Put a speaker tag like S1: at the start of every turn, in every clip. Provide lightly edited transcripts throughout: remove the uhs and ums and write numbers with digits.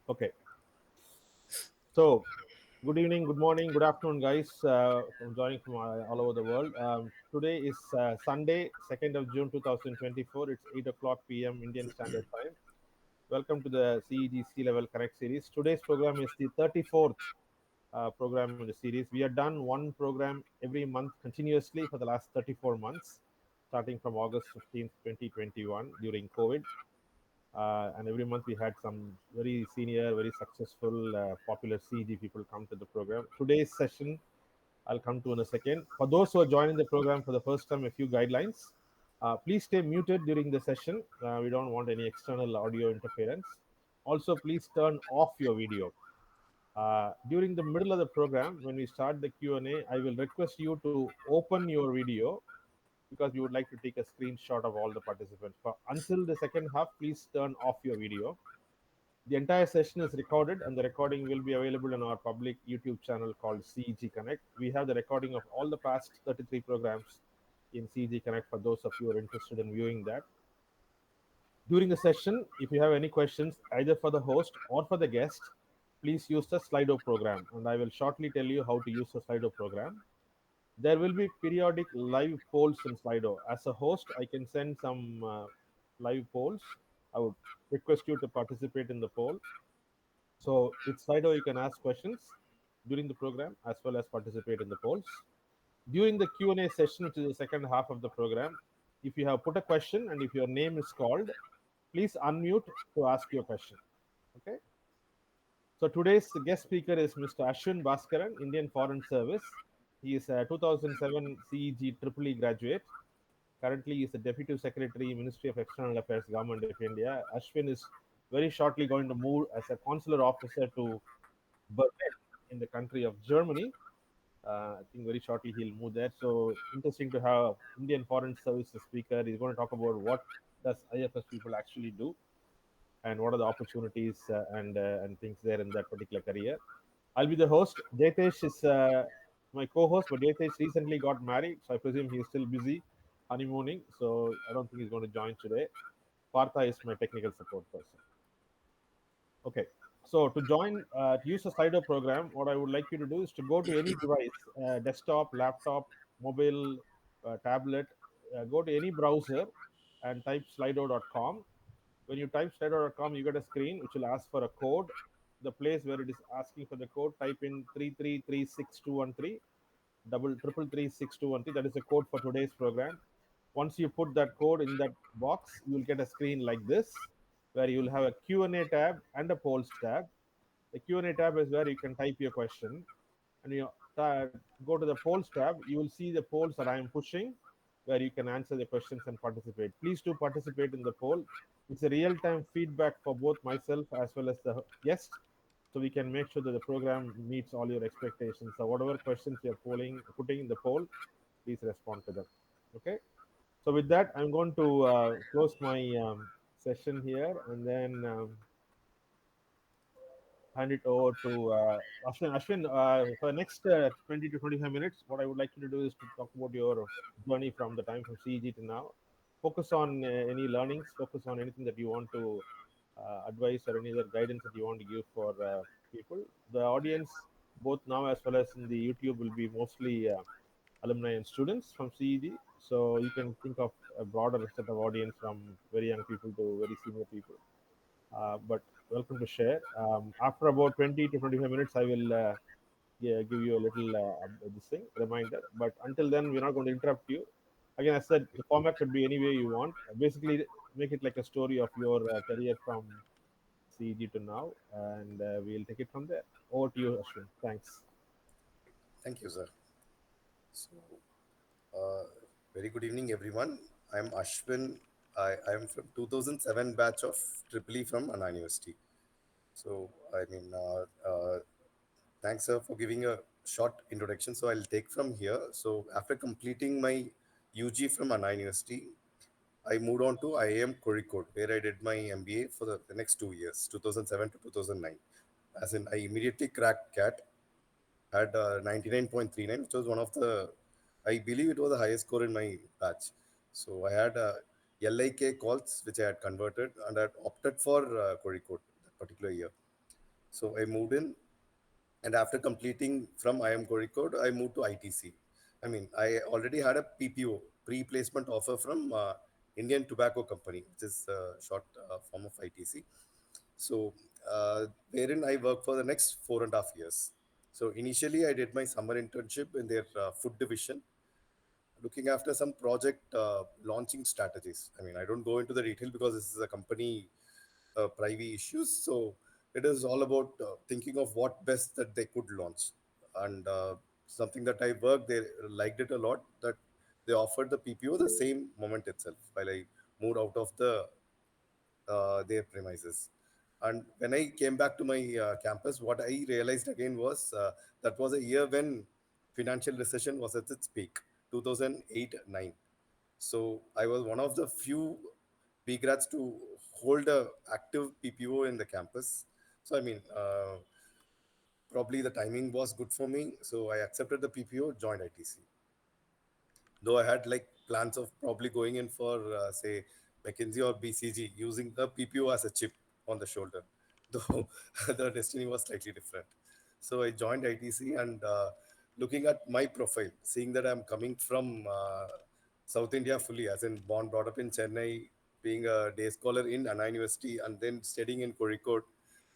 S1: Okay. So, good evening, good morning, good afternoon, guys. I'm joining from all over the world. Today is Sunday, 2nd of June 2024. It's 8 o'clock p.m. Indian Standard Time. Welcome to the CEG Sea Level Connect series. Today's program is the 34th program in the series. We have done one program every month continuously for the last 34 months, starting from August 15th, 2021 during COVID. And every month we had some very senior, very successful, popular CG people come to the program. Today's session, I'll come to in a second. For those who are joining the program for the first time, a few guidelines. Please stay muted during the session. We don't want any external audio interference. Also, please turn off your video. During the middle of the program, when we start the Q&A, I will request you to open your video because we would like to take a screenshot of all the participants. Until the second half, please turn off your video. The entire session is recorded and the recording will be available on our public YouTube channel called CEG Connect. We have the recording of all the past 33 programs in CEG Connect for those of you who are interested in viewing that. During the session, if you have any questions, either for the host or for the guest, please use the Slido program, and I will shortly tell you how to use the Slido program. There will be periodic live polls in Slido. As a host, I can send some live polls. I would request you to participate in the poll. So with Slido, you can ask questions during the program as well as participate in the polls. During the Q&A session, which is the second half of the program, if you have put a question and if your name is called, please unmute to ask your question. Okay. So today's guest speaker is Mr. Ashwin Bhaskaran, Indian Foreign Service. He is a 2007 CEG Triple E graduate. Currently, he is the Deputy Secretary, Ministry of External Affairs, Government of India. Ashwin is very shortly going to move as a consular officer to Berlin in the country of Germany. I think very shortly he'll move there. So interesting to have Indian Foreign Services speaker. He's going to talk about what does IFS people actually do and what are the opportunities and things there in that particular career. I'll be the host. Jaitesh is my co-host, but Jaitesh recently got married, so I presume he's still busy honeymooning. So I don't think he's going to join today. Partha is my technical support person. Okay. So to join, to use the Slido program, what I would like you to do is to go to any device, desktop, laptop, mobile, tablet, go to any browser and type slido.com. When you type slido.com, you get a screen which will ask for a code. The place where it is asking for the code, type in 3336213, double triple 36213. That is the code for today's program. Once you put that code in that box, you will get a screen like this, where you will have a Q&A tab and a polls tab. The Q&A tab is where you can type your question, and you go to the polls tab. You will see the polls that I am pushing, where you can answer the questions and participate. Please do participate in the poll. It's a real-time feedback for both myself as well as the guest, so we can make sure that the program meets all your expectations. So whatever questions you're putting in the poll, please respond to them. Okay. So with that, I'm going to close my session here, and then hand it over to Ashwin. Ashwin, for the next 20 to 25 minutes, what I would like you to do is to talk about your journey from the time from CEG to now. Focus on any learnings, focus on anything that you want to advise or any other guidance that you want to give for people. The audience, both now as well as in the YouTube, will be mostly alumni and students from CEG. So you can think of a broader set of audience from very young people to very senior people. But welcome to share. After about 20 to 25 minutes, I will yeah, give you a little this thing reminder. But until then, we're not going to interrupt you. Again, I said the format could be any way you want. Basically, make it like a story of your career from CEG to now, and we'll take it from there. Over to you, Ashwin. Thanks.
S2: Thank you, sir. So, uh, very good evening, everyone. I'm Ashwin. I am from 2007 batch of Triple E from Anna University. So, thanks, sir, for giving a short introduction. So, I'll take from here. So, after completing my UG from Anna University, I moved on to IIM Kozhikode, where I did my MBA for the next 2 years, 2007 to 2009. As in, I immediately cracked CAT, had 99.39, which was one of the, I believe it was the highest score in my batch. So I had LIK calls, which I had converted, and I had opted for Kozhikode that particular year. So I moved in, and after completing from IIM Kozhikode, I moved to ITC. I mean, I already had a PPO, pre-placement offer from Indian Tobacco Company, which is a short form of ITC. So, wherein I worked for the next 4.5 years. So initially, I did my summer internship in their food division, looking after some project launching strategies. I mean, I don't go into the detail because this is a company privy issues. So it is all about thinking of what best that they could launch. And something that I worked, they liked it a lot, that they offered the PPO the same moment itself while I moved out of their premises. And when I came back to my campus, what I realized again was that was a year when financial recession was at its peak, 2008-9. So I was one of the few B grads to hold a active PPO in the campus. So I mean, probably the timing was good for me. So I accepted the PPO, joined ITC, though I had like plans of probably going in for say McKinsey or BCG using the PPO as a chip on the shoulder, though the destiny was slightly different. So I joined ITC, and looking at my profile, seeing that I'm coming from South India fully, as in born brought up in Chennai, being a day scholar in Anna University, and then studying in Kozhikode,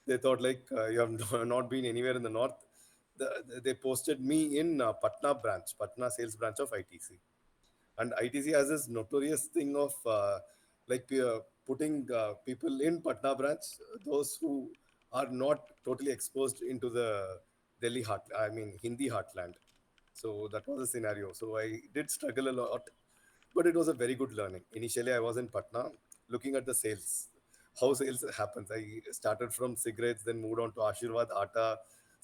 S2: they thought like you have not been anywhere in the north. They posted me in Patna branch, Patna sales branch of ITC. And ITC has this notorious thing of putting people in Patna branch, those who are not totally exposed into the Delhi heart, I mean Hindi heartland. So that was the scenario. So I did struggle a lot, but it was a very good learning. Initially, I was in Patna looking at the sales, how sales happens. I started from cigarettes, then moved on to Ashirwad Atta,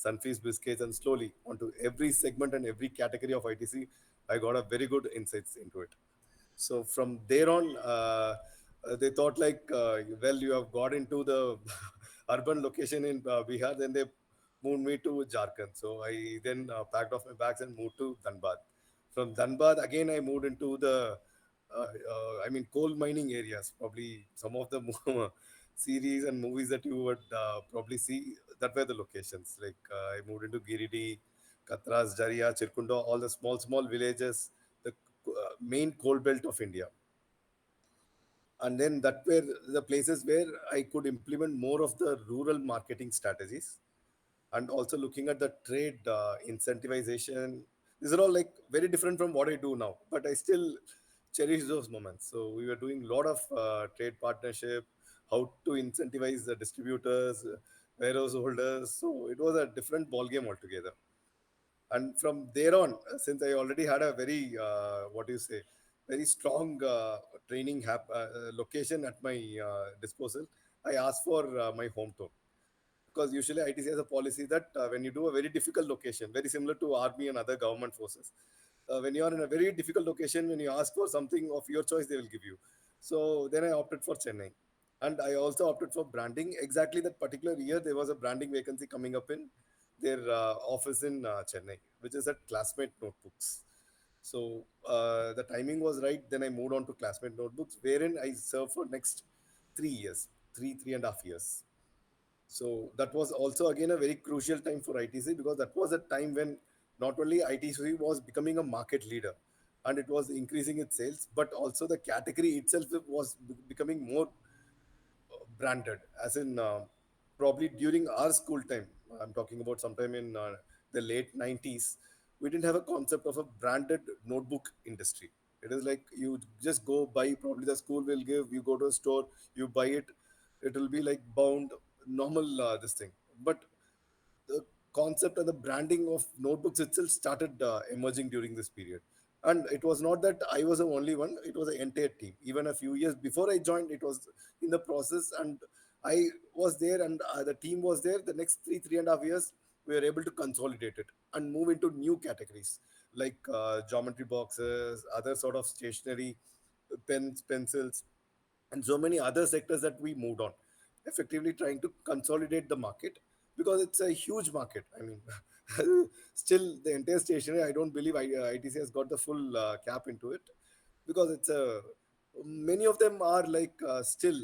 S2: Sunfeast biscuits, and slowly onto every segment and every category of ITC. I got a very good insights into it. So from there on, they thought like, well, you have got into the urban location in Bihar. Then they moved me to Jharkhand. So I then packed off my bags and moved to Dhanbad. From Dhanbad, again, I moved into the, I mean, coal mining areas. Probably some of the series and movies that you would probably see, that were the locations. Like I moved into Giridi, Katras, Jaria, Chirkunda, all the small, small villages, the main coal belt of India. And then that were the places where I could implement more of the rural marketing strategies, and also looking at the trade incentivization. These are all like very different from what I do now, but I still cherish those moments. So we were doing a lot of trade partnership, how to incentivize the distributors, warehouse holders. So it was a different ball game altogether. And from there on, since I already had a very what do you say, very strong training location at my disposal, I asked for my hometown, because usually ITC has a policy that when you do a very difficult location, very similar to army and other government forces, when you are in a very difficult location, when you ask for something of your choice, they will give you. So then I opted for Chennai, and I also opted for branding. Exactly that particular year, there was a branding vacancy coming up in their office in Chennai, which is at Classmate Notebooks. So the timing was right. Then I moved on to Classmate Notebooks, wherein I served for next 3 years, 3.5 years. So that was also again a very crucial time for ITC, because that was a time when not only ITC was becoming a market leader and it was increasing its sales, but also the category itself was becoming more branded. As in, probably during our school time, I'm talking about sometime in the late 90s, we didn't have a concept of a branded notebook industry. It is like you just go buy, probably the school will give, you go to a store, you buy it, it will be like bound, normal this thing. But the concept and the branding of notebooks itself started emerging during this period. And it was not that I was the only one, it was an entire team. Even a few years before I joined, it was in the process, and I was there, and the team was there. The next 3.5 years, we were able to consolidate it and move into new categories like geometry boxes, other sort of stationery, pens, pencils, and so many other sectors that we moved on, effectively trying to consolidate the market, because it's a huge market. I mean, still the entire stationery, I don't believe ITC has got the full cap into it, because it's a many of them are like still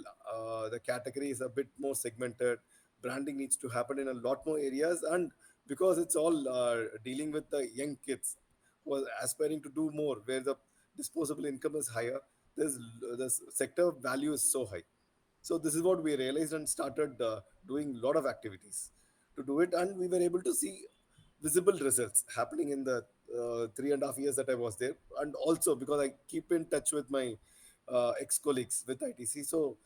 S2: the category is a bit more segmented. branding needs to happen in a lot more areas. And because it's all dealing with the young kids who are aspiring to do more, where the disposable income is higher, there's the sector value is so high. So this is what we realized and started doing a lot of activities to do it, and we were able to see visible results happening in the 3.5 years that I was there. And also because I keep in touch with my ex-colleagues with ITC, so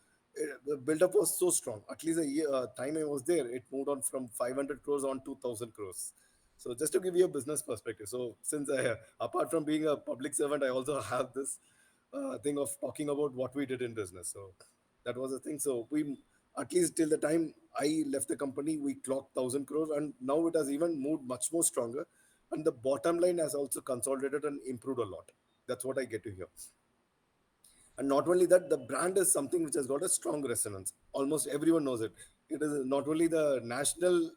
S2: the build-up was so strong. At least a year time I was there, it moved on from 500 crores on to 1,000 crores. So just to give you a business perspective, so since apart from being a public servant, I also have this thing of talking about what we did in business. So that was the thing. So we, at least till the time I left the company, we clocked 1,000 crores, and now it has even moved much more stronger. And the bottom line has also consolidated and improved a lot. That's what I get to hear. And not only that, the brand is something which has got a strong resonance. Almost everyone knows it. It is not only the national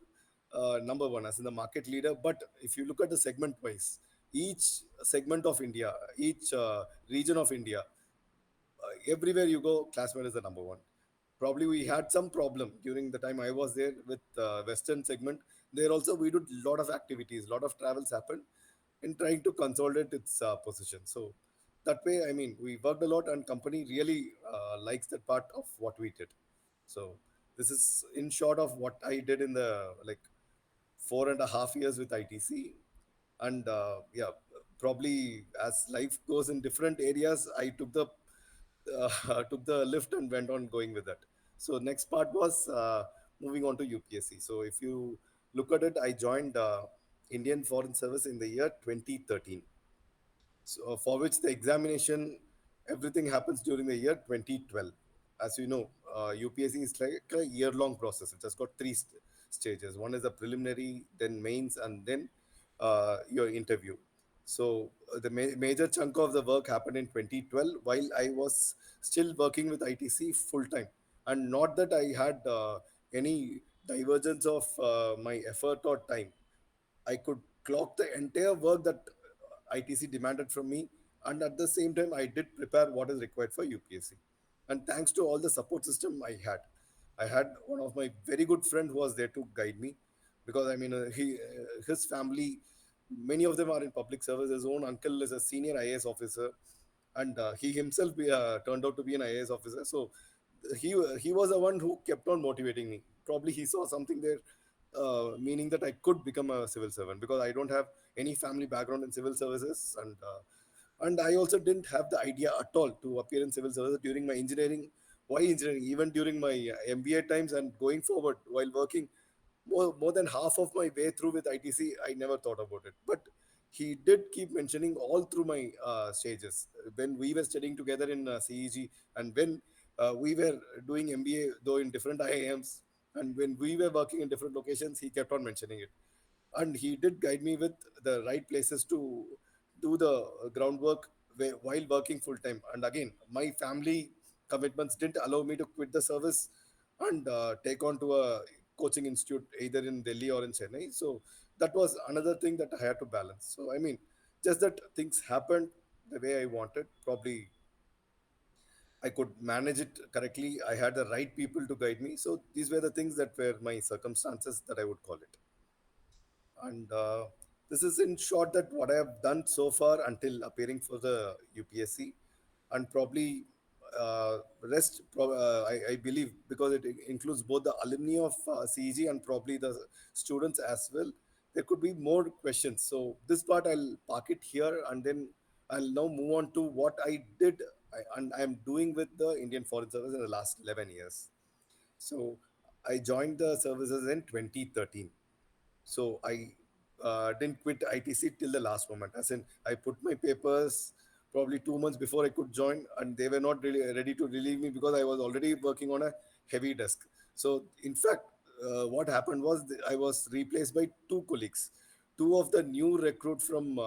S2: number one as in the market leader, but if you look at the segment wise, each segment of India, each region of India, everywhere you go, Classmate is the number one. Probably we had some problem during the time I was there with Western segment. There also we did a lot of activities, a lot of travels happened in trying to consolidate its position. So that way, I mean, we worked a lot, and company really likes that part of what we did. So this is in short of what I did in the like 4.5 years with ITC. And yeah, probably as life goes in different areas, I took the took the lift and went on going with that. So next part was moving on to UPSC. So if you look at it, I joined Indian Foreign Service in the year 2013. So for which the examination, everything happens during the year 2012. As you know, UPSC is like a year-long process. It has got three stages. One is the preliminary, then mains, and then your interview. So the major chunk of the work happened in 2012 while I was still working with ITC full time. And not that I had any divergence of my effort or time. I could clock the entire work that ITC demanded from me, and at the same time, I did prepare what is required for UPSC. And thanks to all the support system I had one of my very good friend who was there to guide me, because I mean, his family, many of them are in public service. His own uncle is a senior IAS officer, and he himself turned out to be an IAS officer. So he was the one who kept on motivating me. Probably he saw something there, meaning that I could become a civil servant, because I don't have any family background in civil services. And I also didn't have the idea at all to appear in civil services during my engineering. Why engineering? Even during my MBA times and going forward while working, more than half of my way through with ITC, I never thought about it. But he did keep mentioning all through my stages when we were studying together in CEG, and when we were doing MBA, though in different IIMs, and when we were working in different locations, he kept on mentioning it. And he did guide me with the right places to do the groundwork while working full time. And again, my family commitments didn't allow me to quit the service and take on to a coaching institute either in Delhi or in Chennai. So that was another thing that I had to balance. So I mean, just that things happened the way I wanted. Probably I could manage it correctly. I had the right people to guide me. So these were the things that were my circumstances, that I would call it. And this is in short that what I have done so far until appearing for the UPSC. And probably rest, I believe, because it includes both the alumni of CEG and probably the students as well. There could be more questions. So this part I'll park it here, and then I'll now move on to what I did and I'm doing with the Indian Foreign Service in the last 11 years. So I joined the services in 2013. So I didn't quit ITC till the last moment. As in, I put my papers probably 2 months before I could join, and they were not really ready to relieve me because I was already working on a heavy desk. So, in fact, what happened was I was replaced by two colleagues. Two of the new recruit from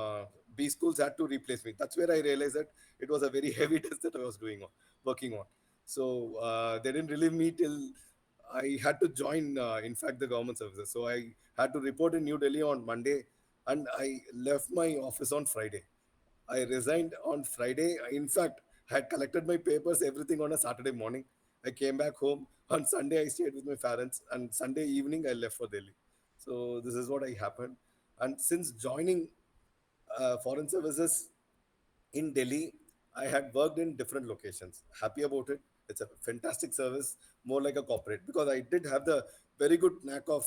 S2: B schools had to replace me. That's where I realized that it was a very heavy desk that I was working on. So they didn't relieve me till I had to join, in fact, the government services. So I had to report in New Delhi on Monday, and I left my office on Friday. I resigned on Friday. In fact, I had collected my papers, everything on a Saturday morning, I came back home. On Sunday, I stayed with my parents, and Sunday evening, I left for Delhi. So this is what I happened. And since joining foreign services in Delhi, I had worked in different locations. Happy about it. It's a fantastic service, more like a corporate, because I did have the very good knack of,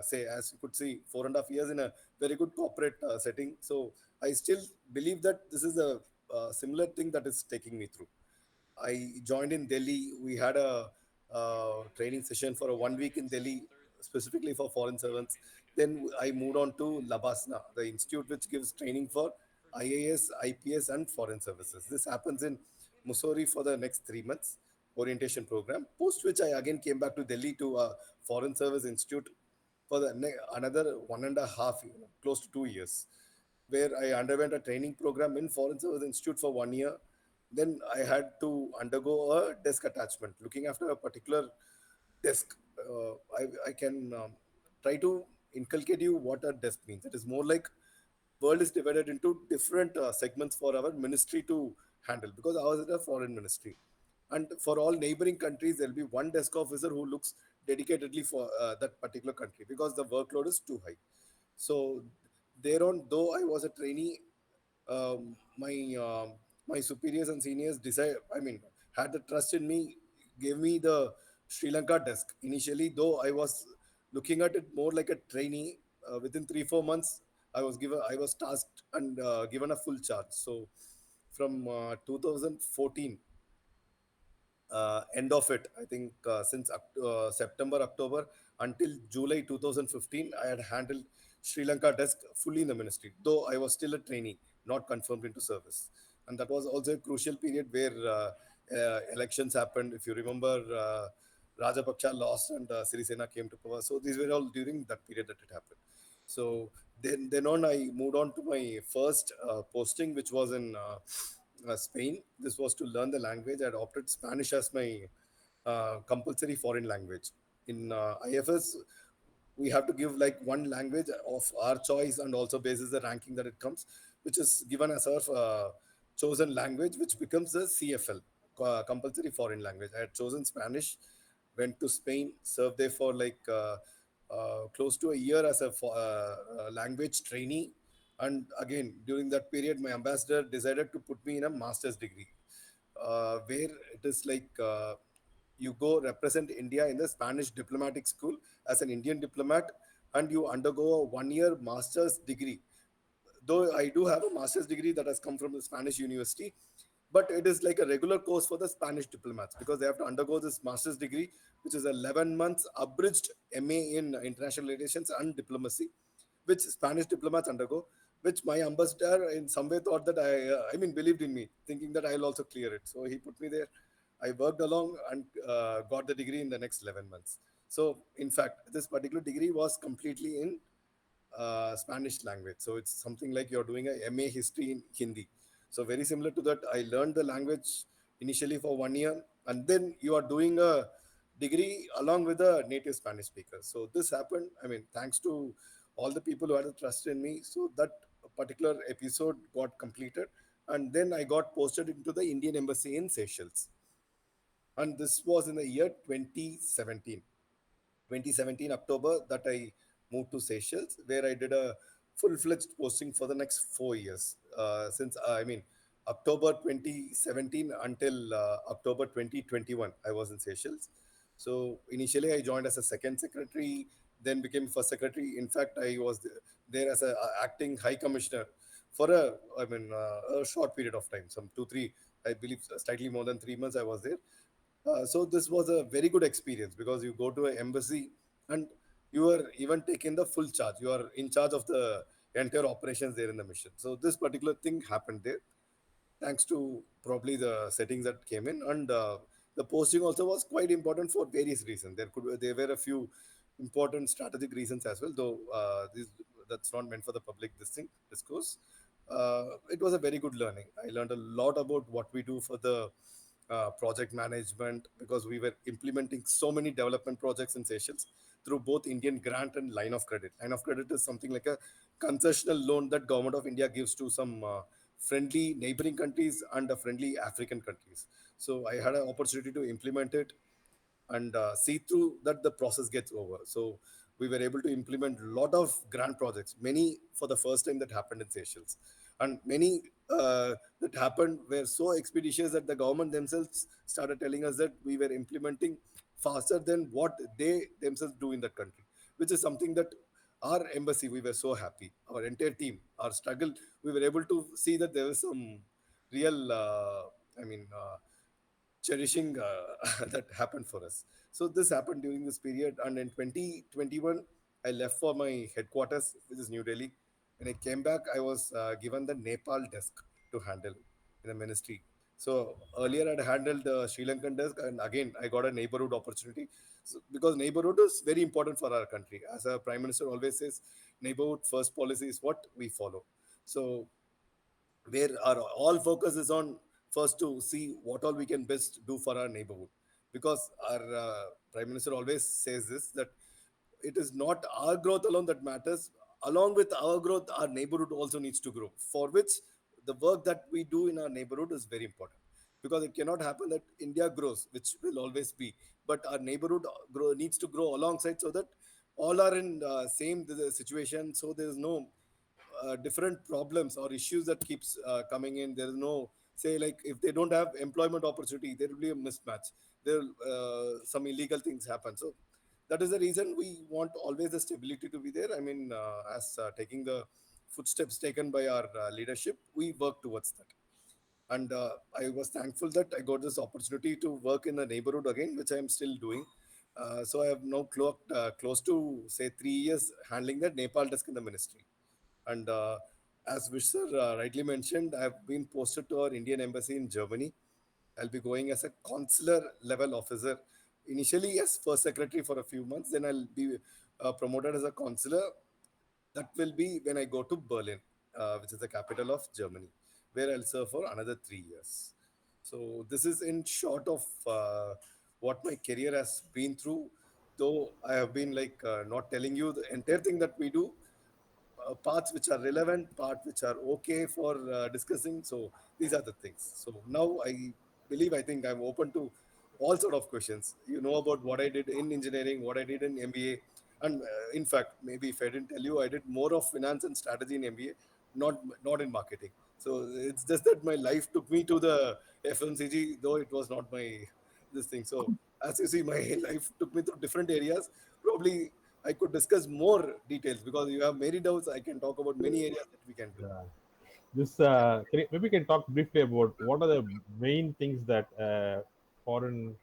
S2: say, as you could see, 4.5 years in a very good corporate setting. So I still believe that this is a similar thing that is taking me through. I joined in Delhi. We had a training session for a 1 week in Delhi, specifically for foreign servants. Then I moved on to Labasna, the institute which gives training for IAS, IPS, and foreign services. This happens in Mussoorie for the next 3 months orientation program. Post which I again came back to Delhi to a foreign service institute for another 1.5 year, close to 2 years, where I underwent a training program in Foreign Service Institute for 1 year. Then I had to undergo a desk attachment, looking after a particular desk. I can try to inculcate you what a desk means. It is more like world is divided into different segments for our ministry to handle, because ours is a foreign ministry, and for all neighboring countries there will be one desk officer who looks dedicatedly for that particular country, because the workload is too high. So thereon, though I was a trainee, my my superiors and seniors decide, I mean, had the trust in me, gave me the Sri Lanka desk initially, though I was looking at it more like a trainee. Within 3 4 months, I was tasked and given a full charge. So from 2014, end of it, I think, since September, October until July 2015, I had handled Sri Lanka desk fully in the ministry, though I was still a trainee, not confirmed into service. And that was also a crucial period where elections happened. If you remember, Rajapaksa lost and Sirisena came to power. So these were all during that period that it happened. So then on, I moved on to my first posting, which was in Spain. This was to learn the language. I had opted Spanish as my compulsory foreign language. In IFS, we have to give like one language of our choice, and also basis the ranking that it comes, which is given as our chosen language, which becomes the CFL, compulsory foreign language. I had chosen Spanish, went to Spain, served there for like close to a year as a language trainee. And again, during that period, my ambassador decided to put me in a master's degree, where it is like you go represent India in the Spanish diplomatic school as an Indian diplomat, and you undergo a 1 year master's degree. Though I do have a master's degree that has come from the Spanish university, but it is like a regular course for the Spanish diplomats, because they have to undergo this master's degree, which is 11 months abridged MA in international relations and diplomacy, which Spanish diplomats undergo. Which my ambassador in some way thought that I mean, believed in me, thinking that I'll also clear it. So he put me there. I worked along and got the degree in the next 11 months. So, in fact, this particular degree was completely in Spanish language. So it's something like you're doing a MA history in Hindi. So very similar to that, I learned the language initially for 1 year, and then you are doing a degree along with a native Spanish speaker. So this happened. I mean, thanks to all the people who had a trust in me. So that particular episode got completed, and then I got posted into the Indian Embassy in Seychelles, and this was in the year 2017. 2017 October that I moved to Seychelles, where I did a full-fledged posting for the next 4 years. Since I mean October 2017 until October 2021, I was in Seychelles. So initially, I joined as a second secretary, then became first secretary. In fact, I was there as a acting high commissioner for a short period of time, some 2 3, I believe, slightly more than 3 months. I was there. So this was a very good experience, because you go to an embassy and you are even taking the full charge. You are in charge of the entire operations there in the mission. So this particular thing happened there, thanks to probably the settings that came in, and the posting also was quite important for various reasons. There were a few important strategic reasons as well, though that's not meant for the public this thing discourse. It was a very good learning. I learned a lot about what we do for the project management, because we were implementing so many development projects in Seychelles through both Indian grant and line of credit. Line of credit is something like a concessional loan that government of India gives to some friendly neighboring countries and friendly African countries. So I had an opportunity to implement it. and see through that the process gets over. So we were able to implement a lot of grand projects, many for the first time that happened in Seychelles, and many that happened were so expeditious that the government themselves started telling us that we were implementing faster than what they themselves do in that country, which is something that our embassy, we were so happy, our entire team, our struggle, we were able to see that there was some real I mean cherishing that happened for us. So this happened during this period, and in 2021, I left for my headquarters, which is New Delhi. When I came back, I was given the Nepal desk to handle in the ministry. So earlier I'd handled the Sri Lankan desk, and again I got a neighborhood opportunity. So, because neighborhood is very important for our country. As our Prime Minister always says, neighborhood first policy is what we follow. So where our all focus is on first to see what all we can best do for our neighborhood, because our Prime Minister always says this, that it is not our growth alone that matters. Along with our growth, our neighborhood also needs to grow, for which the work that we do in our neighborhood is very important, because it cannot happen that India grows, which will always be, but our neighborhood needs to grow alongside, so that all are in same situation, so there is no different problems or issues that keeps coming in. There is no, say, like if they don't have employment opportunity, there will be a mismatch. There some illegal things happen. So that is the reason we want always the stability to be there. I mean, as taking the footsteps taken by our leadership, we work towards that. And I was thankful that I got this opportunity to work in the neighborhood again, which I am still doing. So I have now clocked close to say 3 years handling the Nepal desk in the ministry. And as Vish sir rightly mentioned, I have been posted to our Indian embassy in Germany. I'll be going as a consular level officer. Initially, yes, first secretary for a few months. Then I'll be promoted as a consular. That will be when I go to Berlin, which is the capital of Germany, where I'll serve for another 3 years. So this is in short of what my career has been through. Though I have been like not telling you the entire thing that we do, parts which are relevant, part which are okay for discussing. So these are the things. So now I think I'm open to all sort of questions. You know about what I did in engineering, what I did in MBA, and in fact, maybe if I didn't tell you, I did more of finance and strategy in MBA, not in marketing. So it's just that my life took me to the FMCG, though it was not my this thing. So as you see, my life took me through different areas. Probably I could discuss more details, because you have many doubts. I can talk about many areas that we can do.
S1: Yeah. This maybe we can talk briefly about what are the main things that foreign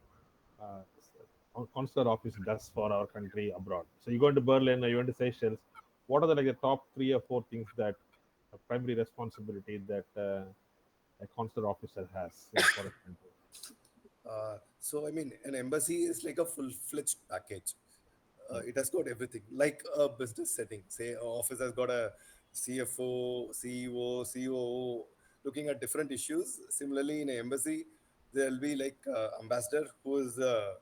S1: uh, consular office does for our country abroad. So you go into Berlin or you went to Seychelles. What are the like the top 3 or 4 things that a primary responsibility that a consular officer has in a foreign country?
S2: So I mean, an embassy is like a full-fledged package. It has got everything, like a business setting. Say, an office has got a CFO, CEO, COO, looking at different issues. Similarly, in an embassy, there'll be like ambassador who is the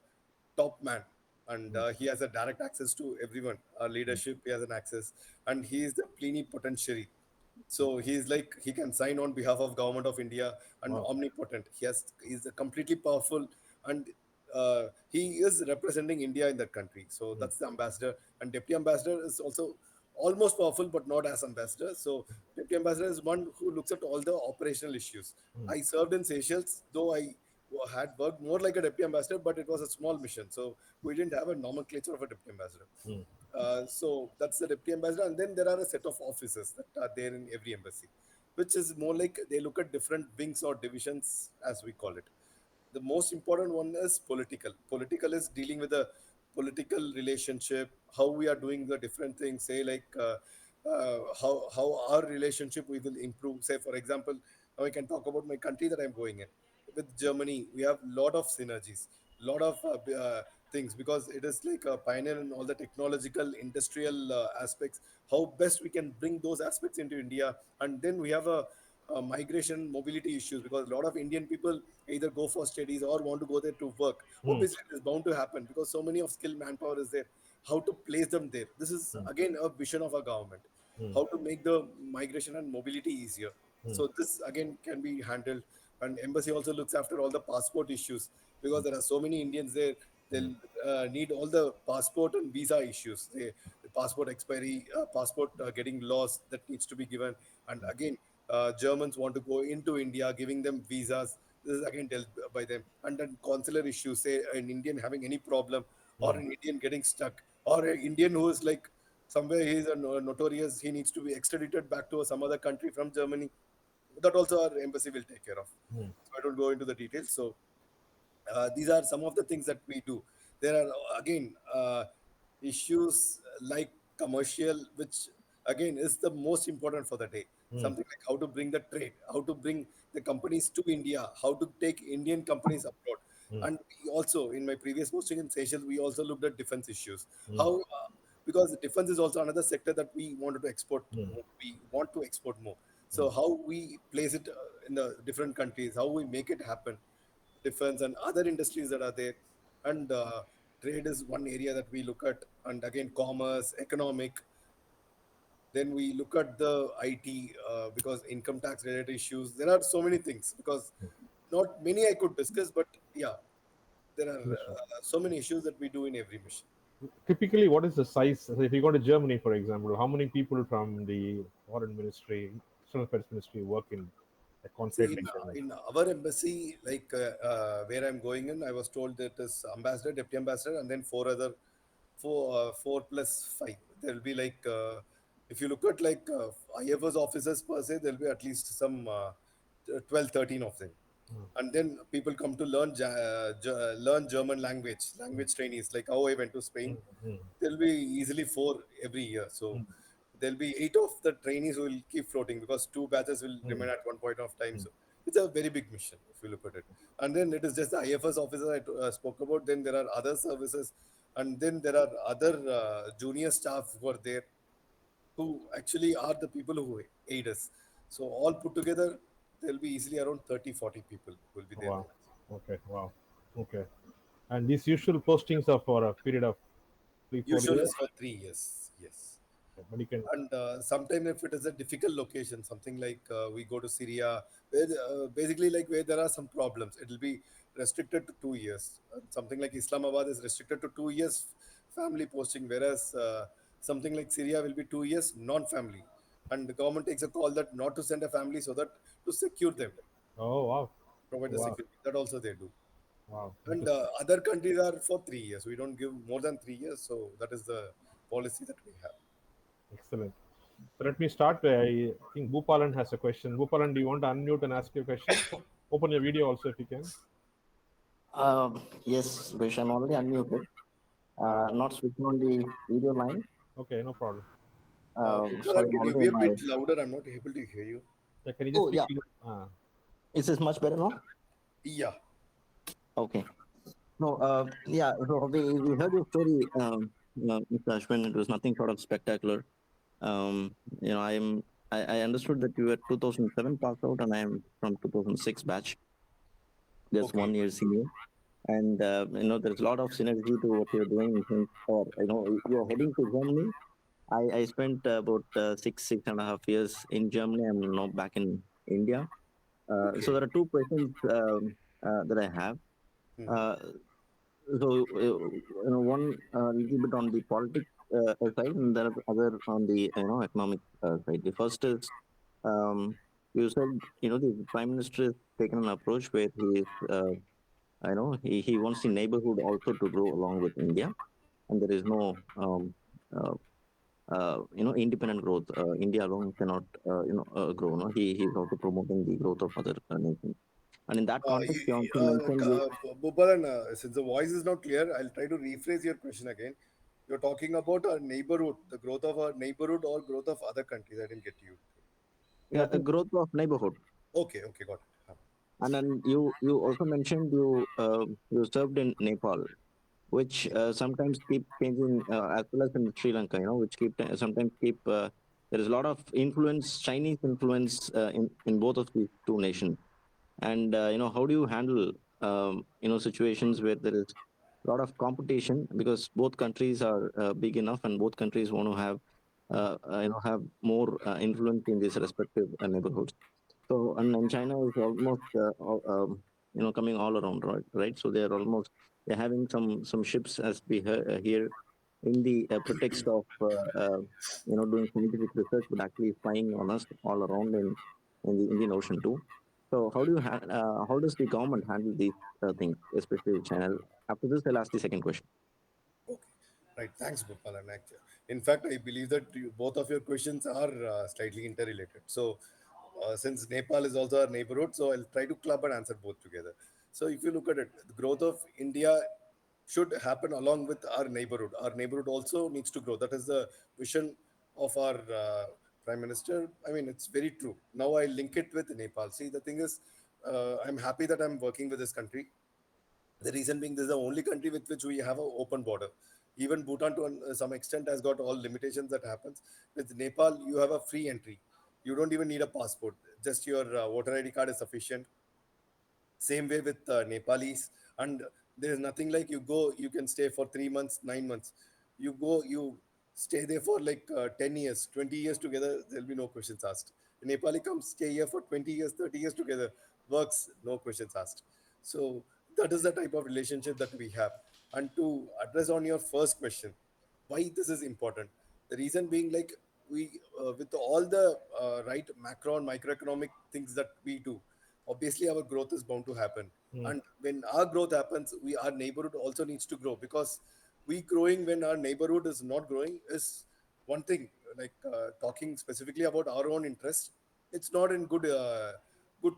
S2: top man, and
S1: Mm,
S2: he has a direct access to everyone. Our
S1: mm,
S2: leadership, he has an access, and he is the plenipotentiary. So he's like he can sign on behalf of government of India, and
S1: wow.
S2: omnipotent. He's a completely powerful, and he is representing India in that country. So
S1: Mm,
S2: that's the ambassador, and deputy ambassador is also almost powerful, but not as ambassador. So deputy ambassador is one who looks at all the operational issues.
S1: mm,
S2: I served in Seychelles, though I had worked more like a deputy ambassador, but it was a small mission, so we didn't have a nomenclature of a deputy ambassador.
S1: mm,
S2: So that's the deputy ambassador, and then there are a set of officers that are there in every embassy, which is more like they look at different wings or divisions, as we call it. The most important one is political. Political is dealing with the political relationship, how we are doing the different things. Say like how our relationship we will improve. Say for example, now I can talk about my country that I'm going in. With Germany, we have lot of synergies, lot of things, because it is like a pioneer in all the technological industrial aspects. How best we can bring those aspects into India, and then we have a migration mobility issues, because a lot of Indian people either go for studies or want to go there to work.
S1: mm,
S2: Obviously it is bound to happen, because so many of skilled manpower is there. How to place them there, this is
S1: mm,
S2: again a vision of our government,
S1: mm,
S2: how to make the migration and mobility easier.
S1: mm,
S2: So this again can be handled. And embassy also looks after all the passport issues, because there are so many Indians there.
S1: mm,
S2: they'll need all the passport and visa issues. The passport expiry, passport getting lost, that needs to be given. And again, Germans want to go into India, giving them visas. This is again dealt by them. And then consular issues, say an Indian having any problem, or
S1: mm,
S2: an Indian getting stuck, or an Indian who is like somewhere he is a notorious, he needs to be extradited back to some other country from Germany. That also our embassy will take care of.
S1: mm,
S2: So I don't go into the details. So these are some of the things that we do. There are again issues like commercial, which again is the most important for the day.
S1: mm,
S2: Something like how to bring the trade, how to bring the companies to India, how to take Indian companies abroad.
S1: mm,
S2: And we also, in my previous posting in Seychelles, we also looked at defense issues.
S1: mm,
S2: How because defense is also another sector that we wanted to export
S1: mm,
S2: more. We want to export more.
S1: mm,
S2: So how we place it in the different countries, how we make it happen, defense and other industries that are there. And trade is one area that we look at. And again, commerce, economic. Then we look at the IT, because income tax related issues. There are so many things, because not many I could discuss, but yeah, there are
S1: understood.
S2: so many issues that we do in every mission.
S1: Typically, what is the size? So if you go to Germany, for example, how many people from the foreign ministry, external affairs ministry, work in a consulate
S2: See,
S1: like Chennai?
S2: in our embassy, like where I'm going in, I was told that is ambassador, deputy ambassador, and then four plus five. There'll be like, if you look at like IFS officers per se, there'll be at least some 12, 13 of them.
S1: Mm,
S2: And then people come to learn German language trainees, like how I went to
S1: mm,
S2: Spain.
S1: mm,
S2: There'll be easily four every year. So
S1: mm,
S2: there'll be eight of the trainees who will keep floating, because two batches will
S1: mm,
S2: remain at one point of time.
S1: mm.
S2: So it's a very big mission if you look at it. And then it is just the IFS officer I spoke about. Then there are other services, and then there are other junior staff who are there, who actually are the people who aid us. So all put together, there'll be easily around 30, 40 people who will be there.
S1: Wow. Okay. Wow. Okay. And these usual postings are for a period of 3, 4 years.
S2: Usual is for 3 years, yes.
S1: But you can.
S2: And sometimes if it is a difficult location, something like we go to Syria, where basically like where there are some problems, it will be restricted to 2 years. Something like Islamabad is restricted to 2 years family posting, whereas something like Syria will be 2 years non-family. And the government takes a call that not to send a family, so that to secure them,
S1: Oh wow.
S2: provide the
S1: Wow.
S2: security, that also they do.
S1: Wow.
S2: And
S1: Interesting.
S2: other countries are for 3 years, we don't give more than 3 years, so that is the policy that we have.
S1: Excellent. So let me start. I think Bhupalan has a question. Bhupalan, do you want to unmute and ask your question? Open your video also if you can.
S3: Yes, Vish, I'm already unmuted.
S1: Uh,
S3: Not switching on the video line.
S1: okay, no problem.
S3: Sorry,
S2: Bhupalan,
S3: I'm
S2: can you
S3: already
S2: be
S3: in
S2: a
S3: my.
S2: bit louder? I'm not able to hear you.
S1: Yeah, can you just
S3: Oh,
S1: speak?
S3: yeah.
S1: Ah,
S3: Is this much better now?
S2: Yeah.
S3: Okay. No, yeah, so we heard your story, Mr. Ashwin. It was nothing short of spectacular. Um, you know, I understood that you were 2007 passed out, and I am from 2006 batch, just
S2: Okay.
S3: 1 year senior. And, there's a lot of synergy to what you're doing. You're heading to Germany. I spent about 6.5 years in Germany. I'm now back in India. So
S2: Okay.
S3: there are two questions that I have.
S2: Hmm.
S3: Uh, one little bit on the politics side, and the other on the economic side. The first is you said the prime minister has taken an approach where he is he wants the neighborhood also to grow along with India, and there is no uh, independent growth. India alone cannot, grow. No, he's also promoting the growth of other nations. And in that context, you also mentioned you.
S2: Bhupalan, since the voice is not clear, I'll try to rephrase your question again. You're talking about our neighborhood, the growth of our neighborhood or growth of other countries. I didn't get you.
S1: yeah, I
S3: A
S1: think.
S3: growth of neighborhood.
S2: Okay, okay, got it. Huh.
S3: And then you also mentioned you served in Nepal, which sometimes keep changing, as well as in Sri Lanka, which sometimes keep. There is a lot of influence, Chinese influence in both of these two nations. And how do you handle situations where there is a lot of competition, because both countries are big enough, and both countries want to have more influence in these respective neighborhoods. So, and China is almost coming all around, right? So they are almost they're having some ships, as we hear, in the pretext of doing scientific research, but actually spying on us all around in the Indian Ocean too. So how does the government handle these things, especially with China? After this, I'll ask the second question.
S2: Okay. Right. Thanks, Gopal. And in fact, I believe that both of your questions are slightly interrelated. So, since Nepal is also our neighborhood, so I'll try to club and answer both together. So, if you look at it, the growth of India should happen along with our neighborhood. Our neighborhood also needs to grow. That is the vision of our Prime Minister. I mean, it's very true. Now I link it with Nepal. See, the thing is, I'm happy that I'm working with this country. The reason being, this is the only country with which we have an open border. Even Bhutan, to some extent, has got all limitations that happens. With Nepal, you have a free entry. You don't even need a passport. Just your voter ID card is sufficient. Same way with Nepalis, and there is nothing like you go, you can stay for 3 months, 9 months. You go, you stay there for like 10 years, 20 years together, there'll be no questions asked. A Nepali comes, stay here for 20 years, 30 years together, works, no questions asked. So that is the type of relationship that we have. And to address on your first question, why this is important, the reason being, like, we with all the right macro and microeconomic things that we do, obviously our growth is bound to happen.
S1: Mm,
S2: And when our growth happens, we our neighborhood also needs to grow, because we growing when our neighborhood is not growing is one thing. Like, talking specifically about our own interest, it's not in good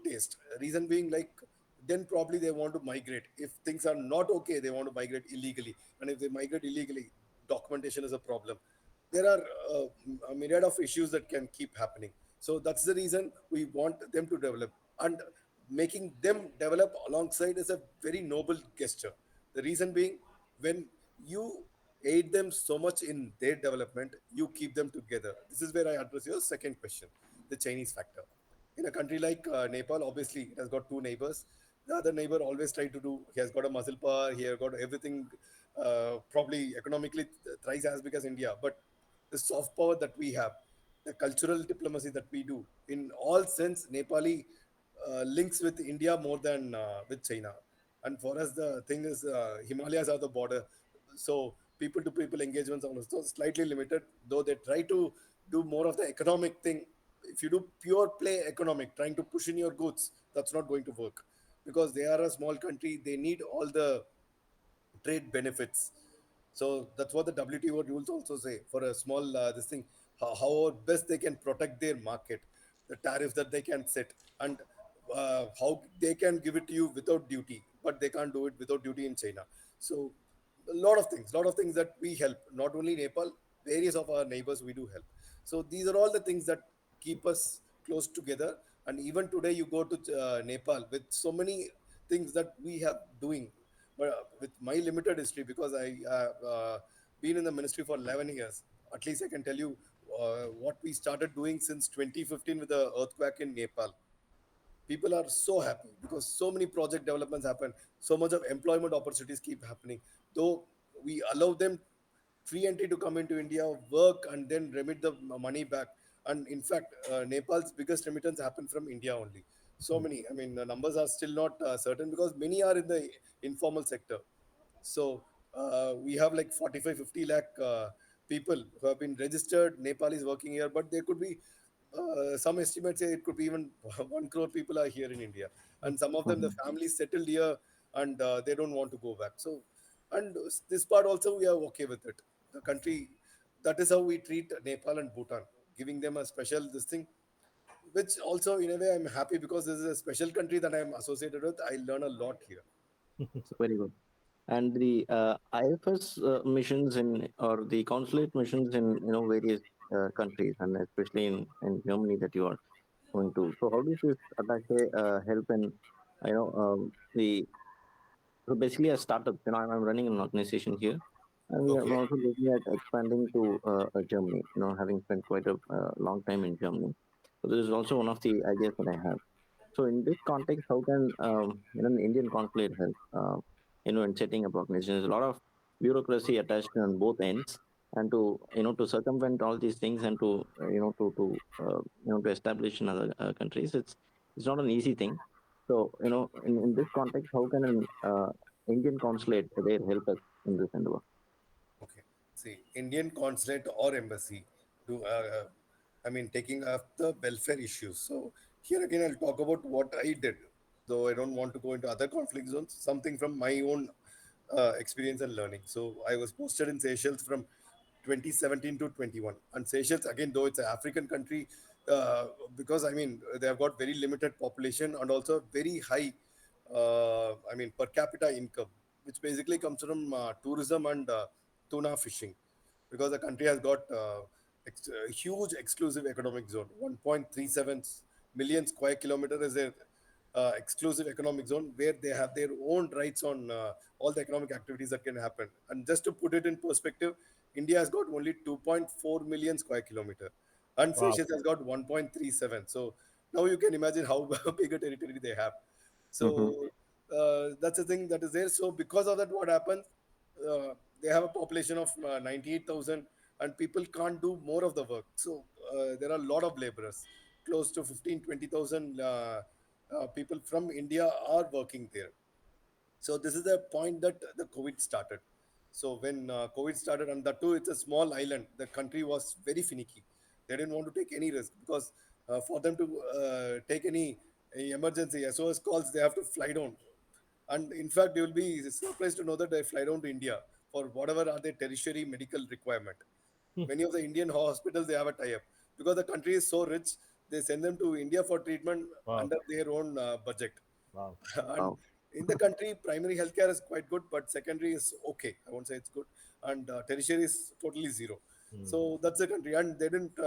S2: taste. Reason being, like, then probably they want to migrate. If things are not okay, they want to migrate illegally, and if they migrate illegally, documentation is a problem. There are a myriad of issues that can keep happening. So that's the reason we want them to develop, and making them develop alongside is a very noble gesture. The reason being, when you aid them so much in their development, you keep them together. This is where I address your second question, the Chinese factor. In a country like Nepal, obviously it has got two neighbors. The other neighbor always try to do. He has got a muscle power. He has got everything. Probably economically thrice as big as India, but the soft power that we have, the cultural diplomacy that we do, in all sense, Nepali links with India more than with China. And for us, the thing is, Himalayas are the border, so people to people engagements are also slightly limited. Though they try to do more of the economic thing. If you do pure play economic, trying to push in your goods, that's not going to work, because they are a small country. They need all the trade benefits. So that's what the WTO rules also say. For a small this thing, how best they can protect their market, the tariffs that they can set, and how they can give it to you without duty, but they can't do it without duty in China. So a lot of things that we help. Not only Nepal, various of our neighbors we do help. So these are all the things that keep us close together. And even today, you go to Nepal with so many things that we have doing, but with my limited history, because I have been in the ministry for 11 years, at least I can tell you what we started doing since 2015 with the earthquake in Nepal. People are so happy because so many project developments happen, so much of employment opportunities keep happening. Though we allow them free entry to come into India, work, and then remit the money back. And in fact, Nepal's biggest remittance happened from India only. So
S1: mm,
S2: many, I mean, the numbers are still not certain, because many are in the informal sector. So we have like 45, 50 lakh people who have been registered. Nepal is working here, but there could be some estimates say it could be even 1 crore people are here in India, and some of them the
S3: Mhm.
S2: families settled here, and they don't want to go back. So, and this part also we are okay with it. The country, that is how we treat Nepal and Bhutan, giving them a special this thing, which also in a way I'm happy, because this is a special country that I'm associated with. I learn a lot here.
S3: Very good. And the IFS missions in or the consulate missions in various countries, and especially in Germany that you are going to. So how does this attache help in the so basically a startup? I'm running an organization here, and we are
S2: Okay.
S3: also looking at expanding to Germany. Having spent quite a long time in Germany, so this is also one of the ideas that I have. So in this context, how can an Indian consulate help? In setting up organizations, a lot of bureaucracy attached on both ends, and to circumvent all these things and to to establish in other countries, it's not an easy thing. So in this context, how can an Indian consulate there help us in this endeavor?
S2: Okay. See, Indian consulate or embassy do, I mean, taking up the welfare issues. So here again, I'll talk about what I did, though I don't want to go into other conflict zones, something from my own experience and learning. So I was posted in Seychelles from 2017 to 21. And Seychelles, again, though it's an African country, because I mean, they have got very limited population and also very high, I mean, per capita income, which basically comes from tourism and tuna fishing, because the country has got a huge exclusive economic zone. 1.37 million square kilometer is their exclusive economic zone, where they have their own rights on all the economic activities that can happen. And just to put it in perspective, India has got only 2.4 million square kilometer, and
S1: Wow.
S2: Seychelles has got 1.37. So now you can imagine how big a territory they have.
S3: Mm-hmm.
S2: So that's the thing that is there. So because of that, what happens? They have a population of 98,000, and people can't do more of the work. So there are a lot of laborers, close to 15, 20,000 people from India are working there. So this is the point that the COVID started. So when COVID started, and that too, it's a small island. The country was very finicky. They didn't want to take any risk, because for them to take any emergency SOS calls, they have to fly down. And in fact, you will be surprised to know that they fly down to India for whatever are their tertiary medical requirement. Many of the Indian hospitals, they have a tie-up, because the country is so rich. They send them to India for treatment
S1: Wow.
S2: under their own budget.
S1: Wow.
S2: And
S3: Wow.
S2: in the country, primary healthcare is quite good, but secondary is okay. I won't say it's good, and tertiary is totally zero.
S1: Mm.
S2: So that's the country, and they didn't